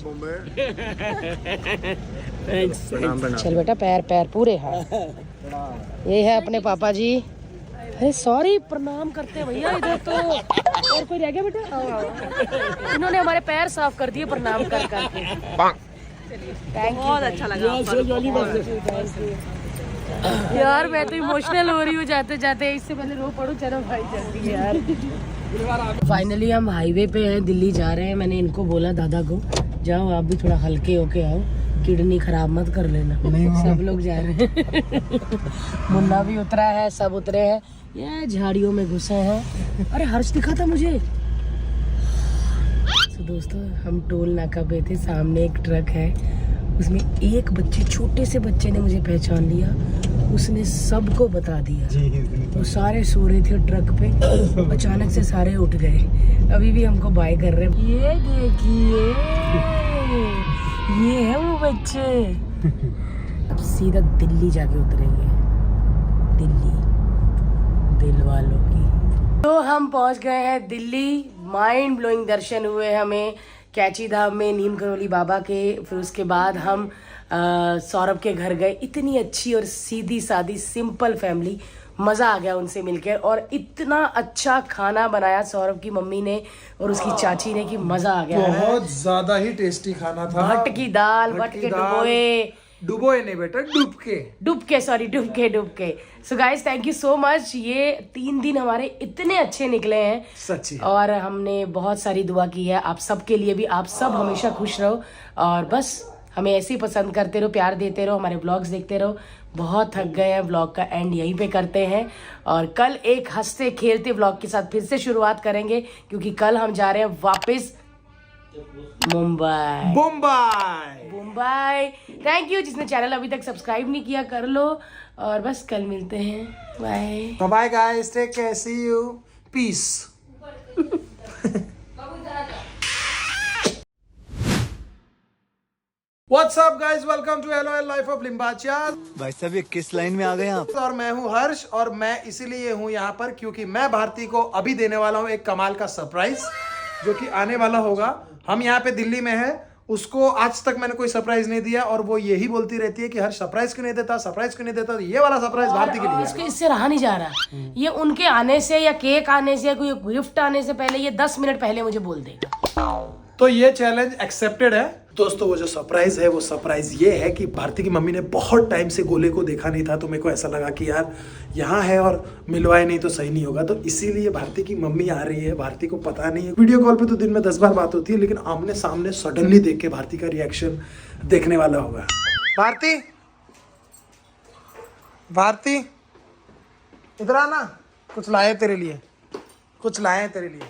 चल बेटा, पैर पूरे। हाँ, ये है अपने पापा जी। अरे सॉरी, प्रणाम करते हैं भैया इधर तो। और कोई रह गया बेटा? आओ। इन्होंने हमारे पैर साफ कर दिए प्रणाम कर करके। थैंक यू, बहुत अच्छा लगा। यार मैं तो इमोशनल हो रही हूँ जाते जाते, इससे पहले रो पड़ू। चलो भाई जल्दी यार। फाइनली हम हाईवे पे हैं, दिल्ली जा रहे हैं। मैंने इनको बोला दादा को, जाओ आप भी थोड़ा हल्के होके आओ, किडनी खराब मत कर लेना। सब लोग जा रहे हैं। मुन्ना भी उतरा है, सब उतरे हैं, ये झाड़ियों में घुसे हैं। अरे हर्ष दिखा था मुझे। तो दोस्तों, हम टोल नाका पे थे, सामने एक ट्रक है, उसमें एक बच्चे, छोटे से बच्चे ने मुझे पहचान लिया, उसने सबको बता दिया। वो सारे सो रहे थे ट्रक पे, अचानक से सारे उठ गए, अभी भी हमको बाय कर रहे हैं। ये देखिए, ये है वो बच्चे। अब सीधा दिल्ली जाके उतरेंगे, दिल्ली दिल वालों की। तो हम पहुंच गए हैं दिल्ली। माइंड ब्लोइंग दर्शन हुए हमें कैची धाम में, नीम करोली बाबा के। फिर उसके बाद हम सौरभ के घर गए। इतनी अच्छी और सीधी सादी सिंपल फैमिली, मज़ा आ गया उनसे मिलकर। और इतना अच्छा खाना बनाया सौरभ की मम्मी ने और उसकी चाची ने कि मज़ा आ गया। बहुत ज्यादा ही टेस्टी खाना था। भट्ट की दाल, भट्ट के डुबोए नहीं बेटा, डुबके। So guys, thank you so much. ये 3 दिन हमारे इतने अच्छे निकले हैं सच्ची, और हमने बहुत सारी दुआ की है आप सब के लिए भी। आप सब हमेशा खुश रहो और बस हमें ऐसे ही पसंद करते रहो, प्यार देते रहो, हमारे ब्लॉग्स देखते रहो। बहुत थक गए हैं, ब्लॉग का एंड यहीं पे करते हैं और कल एक हंसते खेलते ब्लॉग के साथ फिर से शुरुआत करेंगे, क्योंकि कल हम जा रहे हैं वापस मुंबई। Thank you. जिसने चैनल अभी तक सब्सक्राइब नहीं किया कर लो, और बस कल मिलते हैं। Bye bye guys, take care, see you, peace. What's up guys, welcome to Hello Life of Limbachiya. भाई साहब ये किस लाइन में आ गए आप? और मैं हूँ हर्ष और मैं इसीलिए हूँ यहाँ पर क्योंकि मैं भारती को अभी देने वाला हूँ एक कमाल का सरप्राइज जो कि आने वाला होगा। हम यहाँ पे दिल्ली में हैं, उसको आज तक मैंने कोई सरप्राइज नहीं दिया और वो यही बोलती रहती है कि हर सरप्राइज क्यों नहीं देता, सरप्राइज क्यों नहीं देता। तो ये वाला सरप्राइज भारती के लिए इसको इससे रहा नहीं जा रहा। ये उनके आने से या केक आने से या कोई गिफ्ट आने से पहले ये 10 मिनट पहले मुझे बोल देगा। तो ये चैलेंज एक्सेप्टेड है दोस्तों। वो जो सरप्राइज है वो सरप्राइज ये है कि भारती की मम्मी ने बहुत टाइम से गोले को देखा नहीं था, तो मेरे को ऐसा लगा कि यार यहाँ है और मिलवाए नहीं तो सही नहीं होगा, तो इसीलिए भारती की मम्मी आ रही है। भारती को पता नहीं है, वीडियो कॉल पे तो दिन में 10 बार बात होती है, लेकिन आमने सामने सडनली देख के भारती का रिएक्शन देखने वाला होगा। भारती, भारती इधर आना, कुछ लाए तेरे लिए, कुछ लाए तेरे लिए।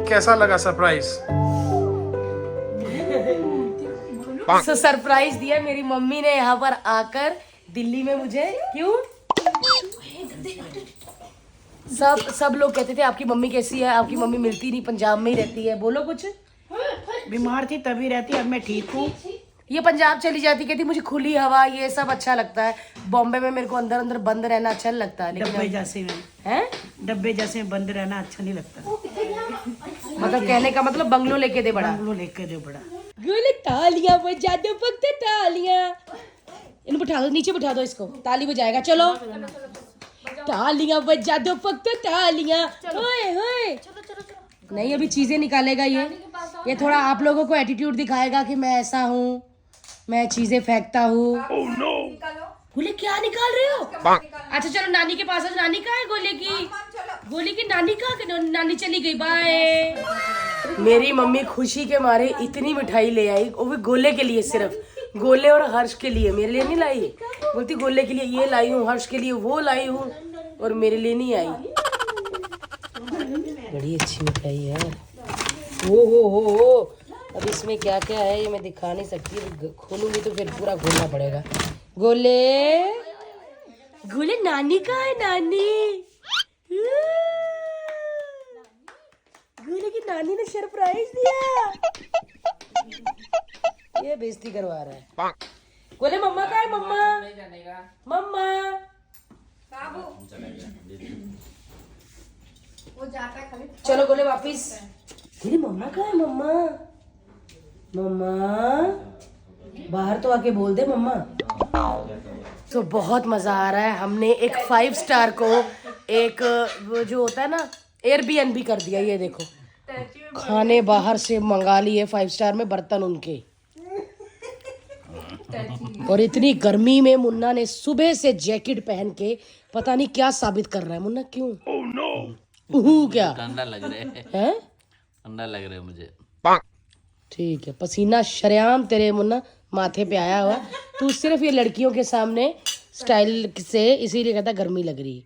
कैसा लगा सरप्राइज? सरप्राइज दिया मेरी मम्मी ने यहाँ पर आकर दिल्ली में मुझे। क्यों? सब लोग कहते थे आपकी मम्मी कैसी है, आपकी मम्मी मिलती नहीं, पंजाब में ही रहती है। बोलो कुछ। बीमार थी तभी रहती, अब मैं ठीक हूँ। ये पंजाब चली जाती, कहती मुझे खुली हवा ये सब अच्छा लगता है। बॉम्बे में मेरे को अंदर अंदर बंद रहना अच्छा लगता है, लेकिन डब्बे जैसे में हैं, डब्बे जैसे में बंद रहना अच्छा नहीं लगता। मतलब कहने का मतलब बंगलो लेके दे बड़ा, बंगलो लेके दे बड़ा। गोले तालियां बजा दो, फक्त तालियां। इन्हें बिठा दो, नीचे बिठा दो, इसको ताली बजाएगा। चलो तालियां बजा दो, फक्त तालियां। ओए ओए, नहीं अभी चीजें निकालेगा ये थोड़ा आप लोगों को एटीट्यूड दिखाएगा कि मैं ऐसा हूँ, मैं चीजें फेंकता हूँ। गोले क्या निकाल रहे हो? अच्छा चलो नानी के पास। नानी कहाँ है गोले की? गोले की नानी कहाँ? नानी चली गई, बाय। मेरी मम्मी खुशी के मारे इतनी मिठाई ले आई, वो भी गोले के लिए, सिर्फ गोले और हर्ष के लिए, मेरे लिए नहीं लाई। बोलती गोले के लिए ये लाई हूँ, हर्ष के लिए वो लाई हूँ, और मेरे लिए नहीं आई। बड़ी अच्छी मिठाई है। हो अब इसमें क्या क्या है ये मैं दिखा नहीं सकती, खोलूंगी तो फिर पूरा खोलना पड़ेगा। गोले गोले नानी कहाँ है? नानी, गोले की नानी ने सरप्राइज दिया। ये बेइज्जती करवा रहा है। गोले मम्मा कहाँ है? मम्मा, मम्मा चलो गोले वापिस। गोले मम्मा कहाँ है? मम्मा, मम्मा बाहर तो आके बोल दे मम्मा। तो बहुत मजा आ रहा है। हमने एक 5 स्टार को एक वो जो होता है ना एयरबीएनबी कर दिया। ये देखो खाने बाहर से मंगा लिए 5 स्टार में, बर्तन उनके। और इतनी गर्मी में मुन्ना ने सुबह से जैकेट पहन के पता नहीं क्या साबित कर रहा है। मुन्ना क्यों? क्या ठंडा लग रहा है? ठंडा लग रहा है मुझे। ठीक है, पसीना शरेआम तेरे मुन्ना माथे पे आया हुआ। तू सिर्फ ये लड़कियों के सामने स्टाइल से इसीलिए कहता गर्मी लग रही है।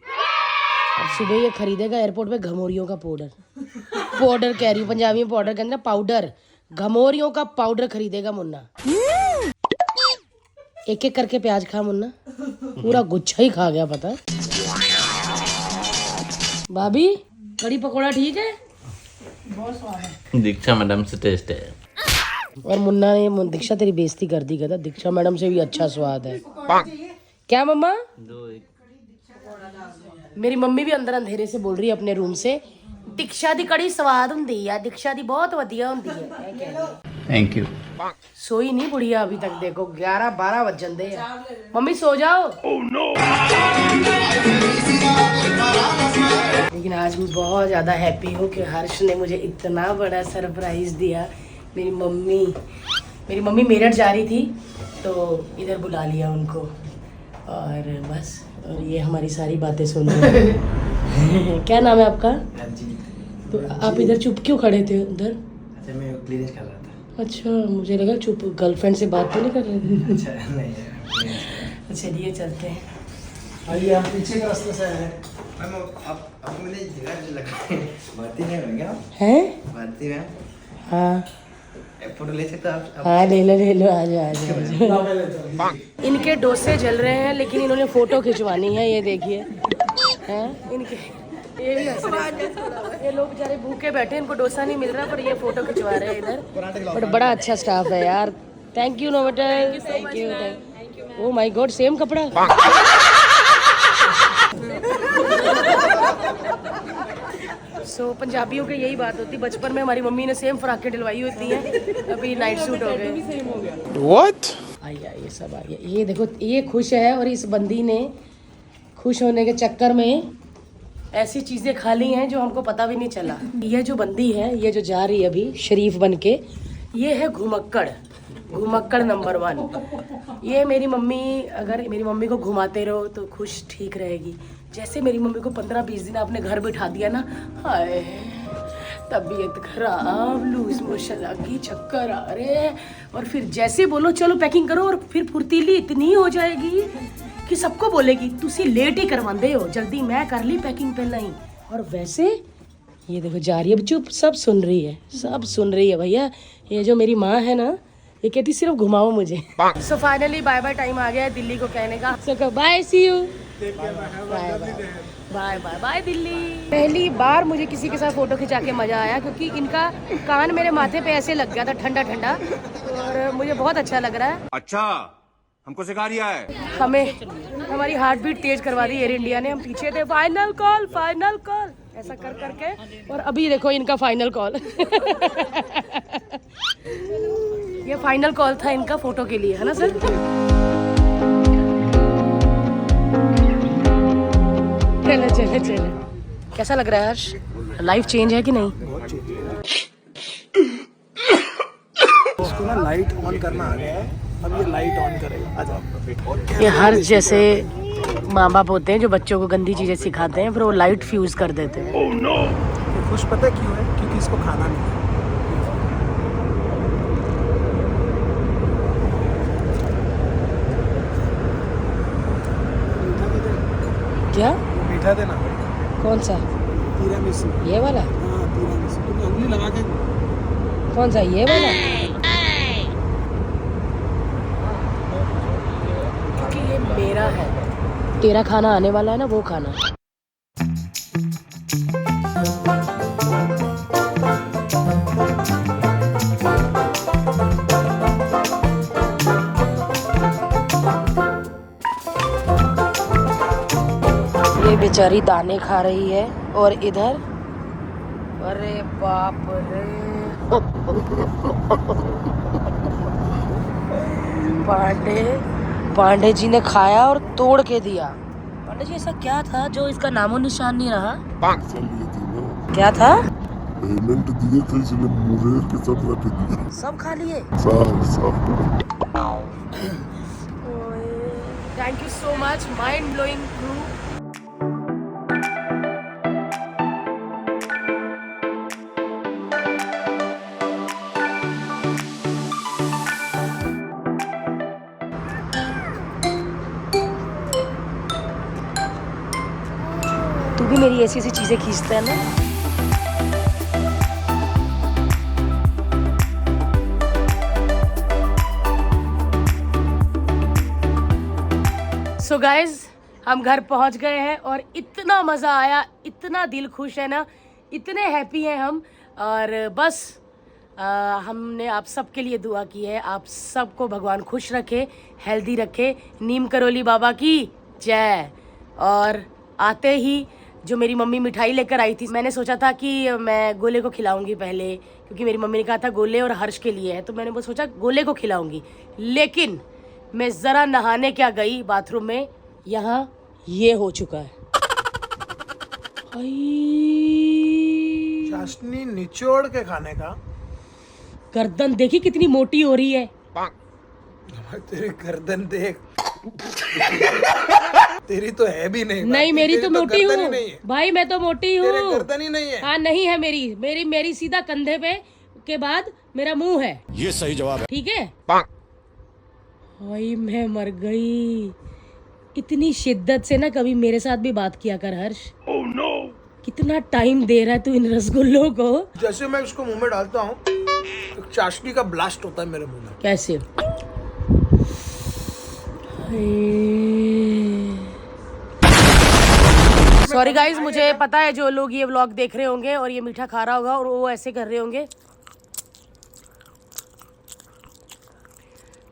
अब सुबह ये खरीदेगा एयरपोर्ट पे घमोरियों का पाउडर कह रही हूँ, पंजाबी में पाउडर कहते हैं, पाउडर, घमोरियों का पाउडर खरीदेगा मुन्ना। एक एक करके प्याज खा मुन्ना, पूरा गुच्छा ही खा गया पता। भाभी कड़ी पकौड़ा ठीक है? बहुत स्वाद है। दीक्षा मैडम से टेस्ट है। और मुन्ना ने दीक्षा तेरी बेइज्जती कर दी, कहता दीक्षा मैडम से भी अच्छा स्वाद है। क्या मम्मा? मेरी मम्मी भी अंदर अंधेरे से बोल रही है अपने रूम से, दीक्षा दी कड़ी स्वाद हुंदी है, दीक्षा दी बहुत वधिया हुंदी है। Thank you. सोई नहीं बुढ़िया अभी तक, देखो 11-12 बज जाते हैं। मम्मी सो जाओ। लेकिन आज मैं बहुत ज़्यादा हैप्पी हूँ कि हर्ष ने मुझे इतना बड़ा सरप्राइज दिया। मेरी मम्मी मेरठ जा रही थी तो इधर बुला लिया उनको, और बस, और ये हमारी सारी बातें सुन रहे हैं। क्या नाम है आपका? तो आप इधर चुप क्यों खड़े थे उधर? अच्छा मैं क्लीनिंग कर रहा था। अच्छा मुझे लगा चुप, गर्लफ्रेंड से बात तो नहीं कर रहे थे? अच्छा नहीं। चलिए चलते हैं। आइए आप पीछे के रास्ते से आए। मैम आप मुझे जगह लगा भारती में हो क्या? हैं? भारती में? हाँ फोटो ले सकते आप? हाँ ले लो आ जाओ। इनके डोसे जल रहे हैं लेकिन इन्होंने फोटो खिंचवानी है, ये देखिए। हैं इनके ये भी हंस रहे हैं। ये लोग बेचारे भूखे बैठे, इनको डोसा नहीं मिल रहा, पर ये फोटो खिंचवा रहे हैं इधर। बट बड़ा अच्छा स्टाफ है यार। Thank you Novotel, thank you. Oh my God, same कपड़ा। सो पंजाबियों की यही बात होती, बचपन में हमारी मम्मी ने सेम फ्राकें डलवाई होती हैं, अभी नाइट सूट हो गए। What? आइए ये सब आ गया। ये देखो, ये खुश है और इस बंदी ने खुश होने के चक्कर में ऐसी चीज़ें खा ली हैं जो हमको पता भी नहीं चला। ये जो बंदी है, ये जो जा रही है अभी शरीफ बन के, ये है घुमक्कड़, घुमक्कड़ नंबर 1। ये मेरी मम्मी, अगर मेरी मम्मी को घुमाते रहो तो खुश ठीक रहेगी। जैसे मेरी मम्मी को 15-20 दिन आपने घर बिठा दिया ना, हाय तबीयत खराब, लूज मोशन लगी, चक्कर आ रहे हैं, और फिर जैसे बोलो चलो पैकिंग करो, और फिर फुर्तीली इतनी हो जाएगी कि सबको बोलेगी तुसी लेट ही करवांदे हो, जल्दी मैं कर ली पैकिंग पहले ही। और वैसे ये देखो जा रही है, चुप, सब सुन रही है, सब सुन रही है भैया। ये जो मेरी माँ है ना, ये कहती सिर्फ घुमाओ मुझे। So finally bye bye time आ गया है दिल्ली को कहने का। So bye, see you, bye bye bye Delhi. पहली बार मुझे किसी के साथ फोटो खिंचा के मजा आया, क्योंकि इनका कान मेरे माथे पे ऐसे लग गया था ठंडा ठंडा, और मुझे बहुत अच्छा लग रहा है। अच्छा, हमको सिखा रिया है। हमें हमारी हार्ट बीट तेज करवा दी एयर इंडिया ने। हम पीछे थे, फाइनल कॉल, फाइनल कॉल, ऐसा कर करके, और अभी देखो इनका फाइनल कॉल। ये फाइनल कॉल था इनका फोटो के लिए, है ना सर? चले चले चले। कैसा लग रहा है हर्ष? लाइफ चेंज है कि नहीं? इसको ना लाइट ऑन करना आ गया है, अब ये लाइट ऑन करेगा। आ जाओ। ये हर जैसे माँ बाप होते हैं जो बच्चों को गंदी चीजें सिखाते हैं, फिर वो लाइट फ्यूज कर देते हैं। Oh no! ये खुश पता क्यों है? क्योंकि इसको खाना नहीं है। क्या मीठा देना? कौन सा? तीरामिसु। ये वाला? हाँ तीरामिसु। तुमने उंगली लगा के। कौन सा, ये वाला? क्योंकि ये मेरा है, तेरा खाना आने वाला है ना, वो खाना। ये बेचारी दाने खा रही है, और इधर, अरे बाप रे, पांडे जी ने खाया और तोड़ के दिया। पांडे जी ऐसा क्या था जो इसका नामो निशान नहीं रहा? क्या था? पेमेंट दिए थे, इसलिए मुझे के सब रख दिए। सब खा लिए? सब। Thank you so much, mind blowing crew. तू भी मेरी ऐसी ऐसी चीजें खींचता है ना। सो गाइज, हम घर पहुंच गए हैं और इतना मजा आया, इतना दिल खुश है ना, इतने हैप्पी हैं हम। और बस हमने आप सबके लिए दुआ की है, आप सबको भगवान खुश रखे, हेल्दी रखे। नीम करोली बाबा की जय। और आते ही जो मेरी मम्मी मिठाई लेकर आई थी, मैंने सोचा था कि मैं गोले को खिलाऊंगी पहले, क्योंकि मेरी मम्मी ने कहा था गोले और हर्ष के लिए है, तो मैंने वो सोचा गोले को खिलाऊंगी। लेकिन मैं ज़रा नहाने क्या गई बाथरूम में, यहाँ ये हो चुका है। चाशनी निचोड़ के खाने का। गर्दन देखी कितनी मोटी हो रही है। तेरी गर्दन देख। तेरी तो है भी नहीं। नहीं, मेरी तो मोटी हूँ भाई, मैं तो मोटी हूँ। तेरे गर्दन ही नहीं है। हाँ नहीं है मेरी सीधा कंधे पे के बाद मेरा मुंह है। ये सही जवाब है। ठीक है। भाई मैं मर गई। इतनी शिद्दत से ना कभी मेरे साथ भी बात किया कर हर्ष। Oh no! कितना टाइम दे रहा है तू इन रसगुल्लों को। जैसे मैं इसको मुंह में डालता हूँ तो चाशनी का ब्लास्ट होता है मेरे मुंह में। कैसे? सॉरी गाइज, मुझे पता है जो लोग ये व्लॉग देख रहे होंगे और ये मीठा खा रहा होगा और वो ऐसे कर रहे होंगे,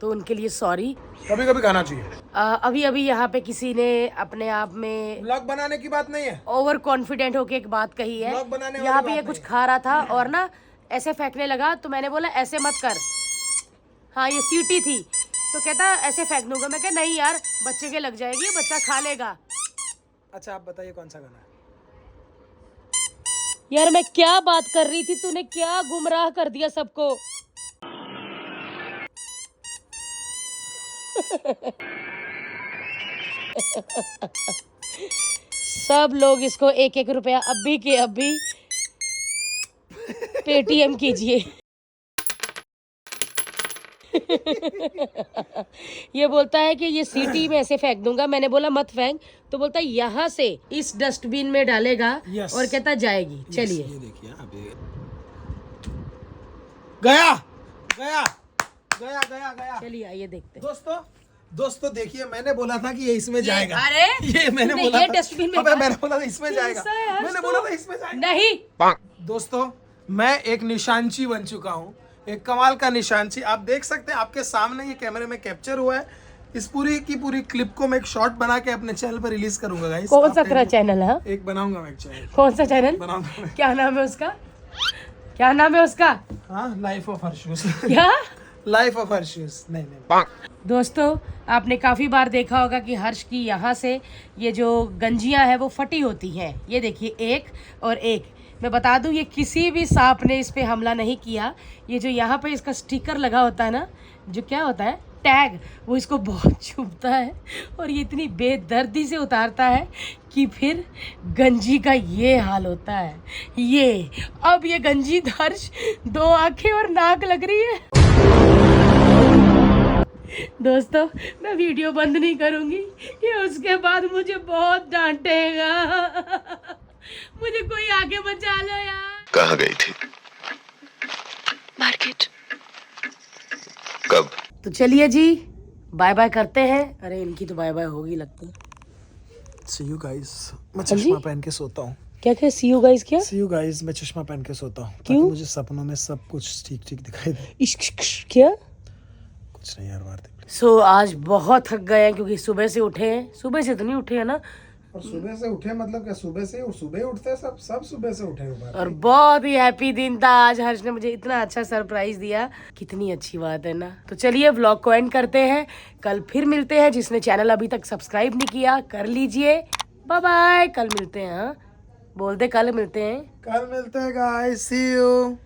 तो उनके लिए सॉरी। कभी कभी खाना चाहिए। अभी अभी यहाँ पे किसी ने अपने आप में व्लॉग बनाने की बात नहीं है, ओवर कॉन्फिडेंट होके एक बात कही है। व्लॉग बनाने वाली यहाँ पे बात ये कुछ खा रहा था और ना ऐसे फेंकने लगा, तो मैंने बोला ऐसे मत कर। हाँ, ये सीटी थी, तो कहता ऐसे फेंक दूंगा। मैं कहा नहीं यार, बच्चे के लग जाएगी, बच्चा खा लेगा। अच्छा आप बताइए कौन सा गाना है? यार मैं क्या बात कर रही थी, तूने क्या गुमराह कर दिया सबको। सब लोग इसको 1-1 रुपया अभी के अभी पेटीएम कीजिए। ये बोलता है कि ये सीटी में ऐसे फेंक दूंगा। मैंने बोला मत फेंक, तो बोलता है यहाँ से इस डस्टबिन में डालेगा और कहता जाएगी। चलिए, ये देखिए अभी गया गया गया गया गया। चलिए आइए देखते हैं। दोस्तों देखिए, मैंने बोला था कि ये इसमें जाएगा। अरे ये मैंने बोला ये था, डस्टबिन में, अबे मैंने बोला था इसमें जाएगा। मैंने बोला था इसमें जाएगा। नहीं दोस्तों, मैं एक निशानची बन चुका हूँ, एक कमाल का निशानची। आप देख सकते हैं, आपके सामने ये कैमरे में कैप्चर हुआ है। इस पूरी की पूरी क्लिप को मैं एक शॉर्ट बना के अपने चैनल पर रिलीज करूंगा गाइस। कौन सा तेरा चैनल है? एक बनाऊंगा मैं चैनल। कौन सा चैनल बनाऊंगा? क्या नाम है उसका? क्या नाम है उसका? हाँ, लाइफ ऑफ हर्षूस। क्या लाइफ ऑफ हर्षूस? नहीं। दोस्तों, आपने काफ़ी बार देखा होगा कि हर्ष की यहाँ से ये जो गंजियाँ हैं वो फटी होती हैं। ये देखिए, एक और एक। मैं बता दूँ, ये किसी भी सांप ने इस पे हमला नहीं किया। ये जो यहाँ पे इसका स्टिकर लगा होता है ना, जो क्या होता है टैग, वो इसको बहुत चुभता है और ये इतनी बेदर्दी से उतारता है कि फिर गंजी का ये हाल होता है। ये अब ये गंजी हर्ष 2 आंखें और नाक लग रही है। दोस्तों, मैं वीडियो बंद नहीं करूंगी, ये उसके बाद मुझे बहुत डांटेगा। मुझे कोई आगे बचा लो यार। कहाँ गई थी? मार्केट। कब? तो चलिए जी, बाय बाय करते हैं। अरे इनकी तो बाय बाय होगी लगता है। See you guys। मैं चश्मा पहन के सोता हूँ। क्या सी यू गाइस? क्या See you guys? मैं चश्मा पहन के सोता हूँ ताकि मुझे सपनों में सब कुछ ठीक ठीक दिखाई दे। क्या? कुछ नहीं यार, वार्ते। सो आज बहुत थक गए हैं क्योंकि सुबह से उठे हैं। सुबह से तो नहीं उठे हैं ना, और सुबह से उठे मतलब क्या? सुबह से सुबह उठते हैं सब सुबह से उठे हुए। और बहुत ही हैप्पी दिन था आज। हर्ष ने मुझे इतना अच्छा सरप्राइज दिया, कितनी अच्छी बात है ना। तो चलिए व्लॉग को एंड करते हैं, कल फिर मिलते हैं। जिसने चैनल अभी तक सब्सक्राइब नहीं किया कर लीजिए। बाय बाय, कल मिलते हैं। हाँ बोल दे, कल मिलते हैं। कल मिलते हैं गाइस, सी यू।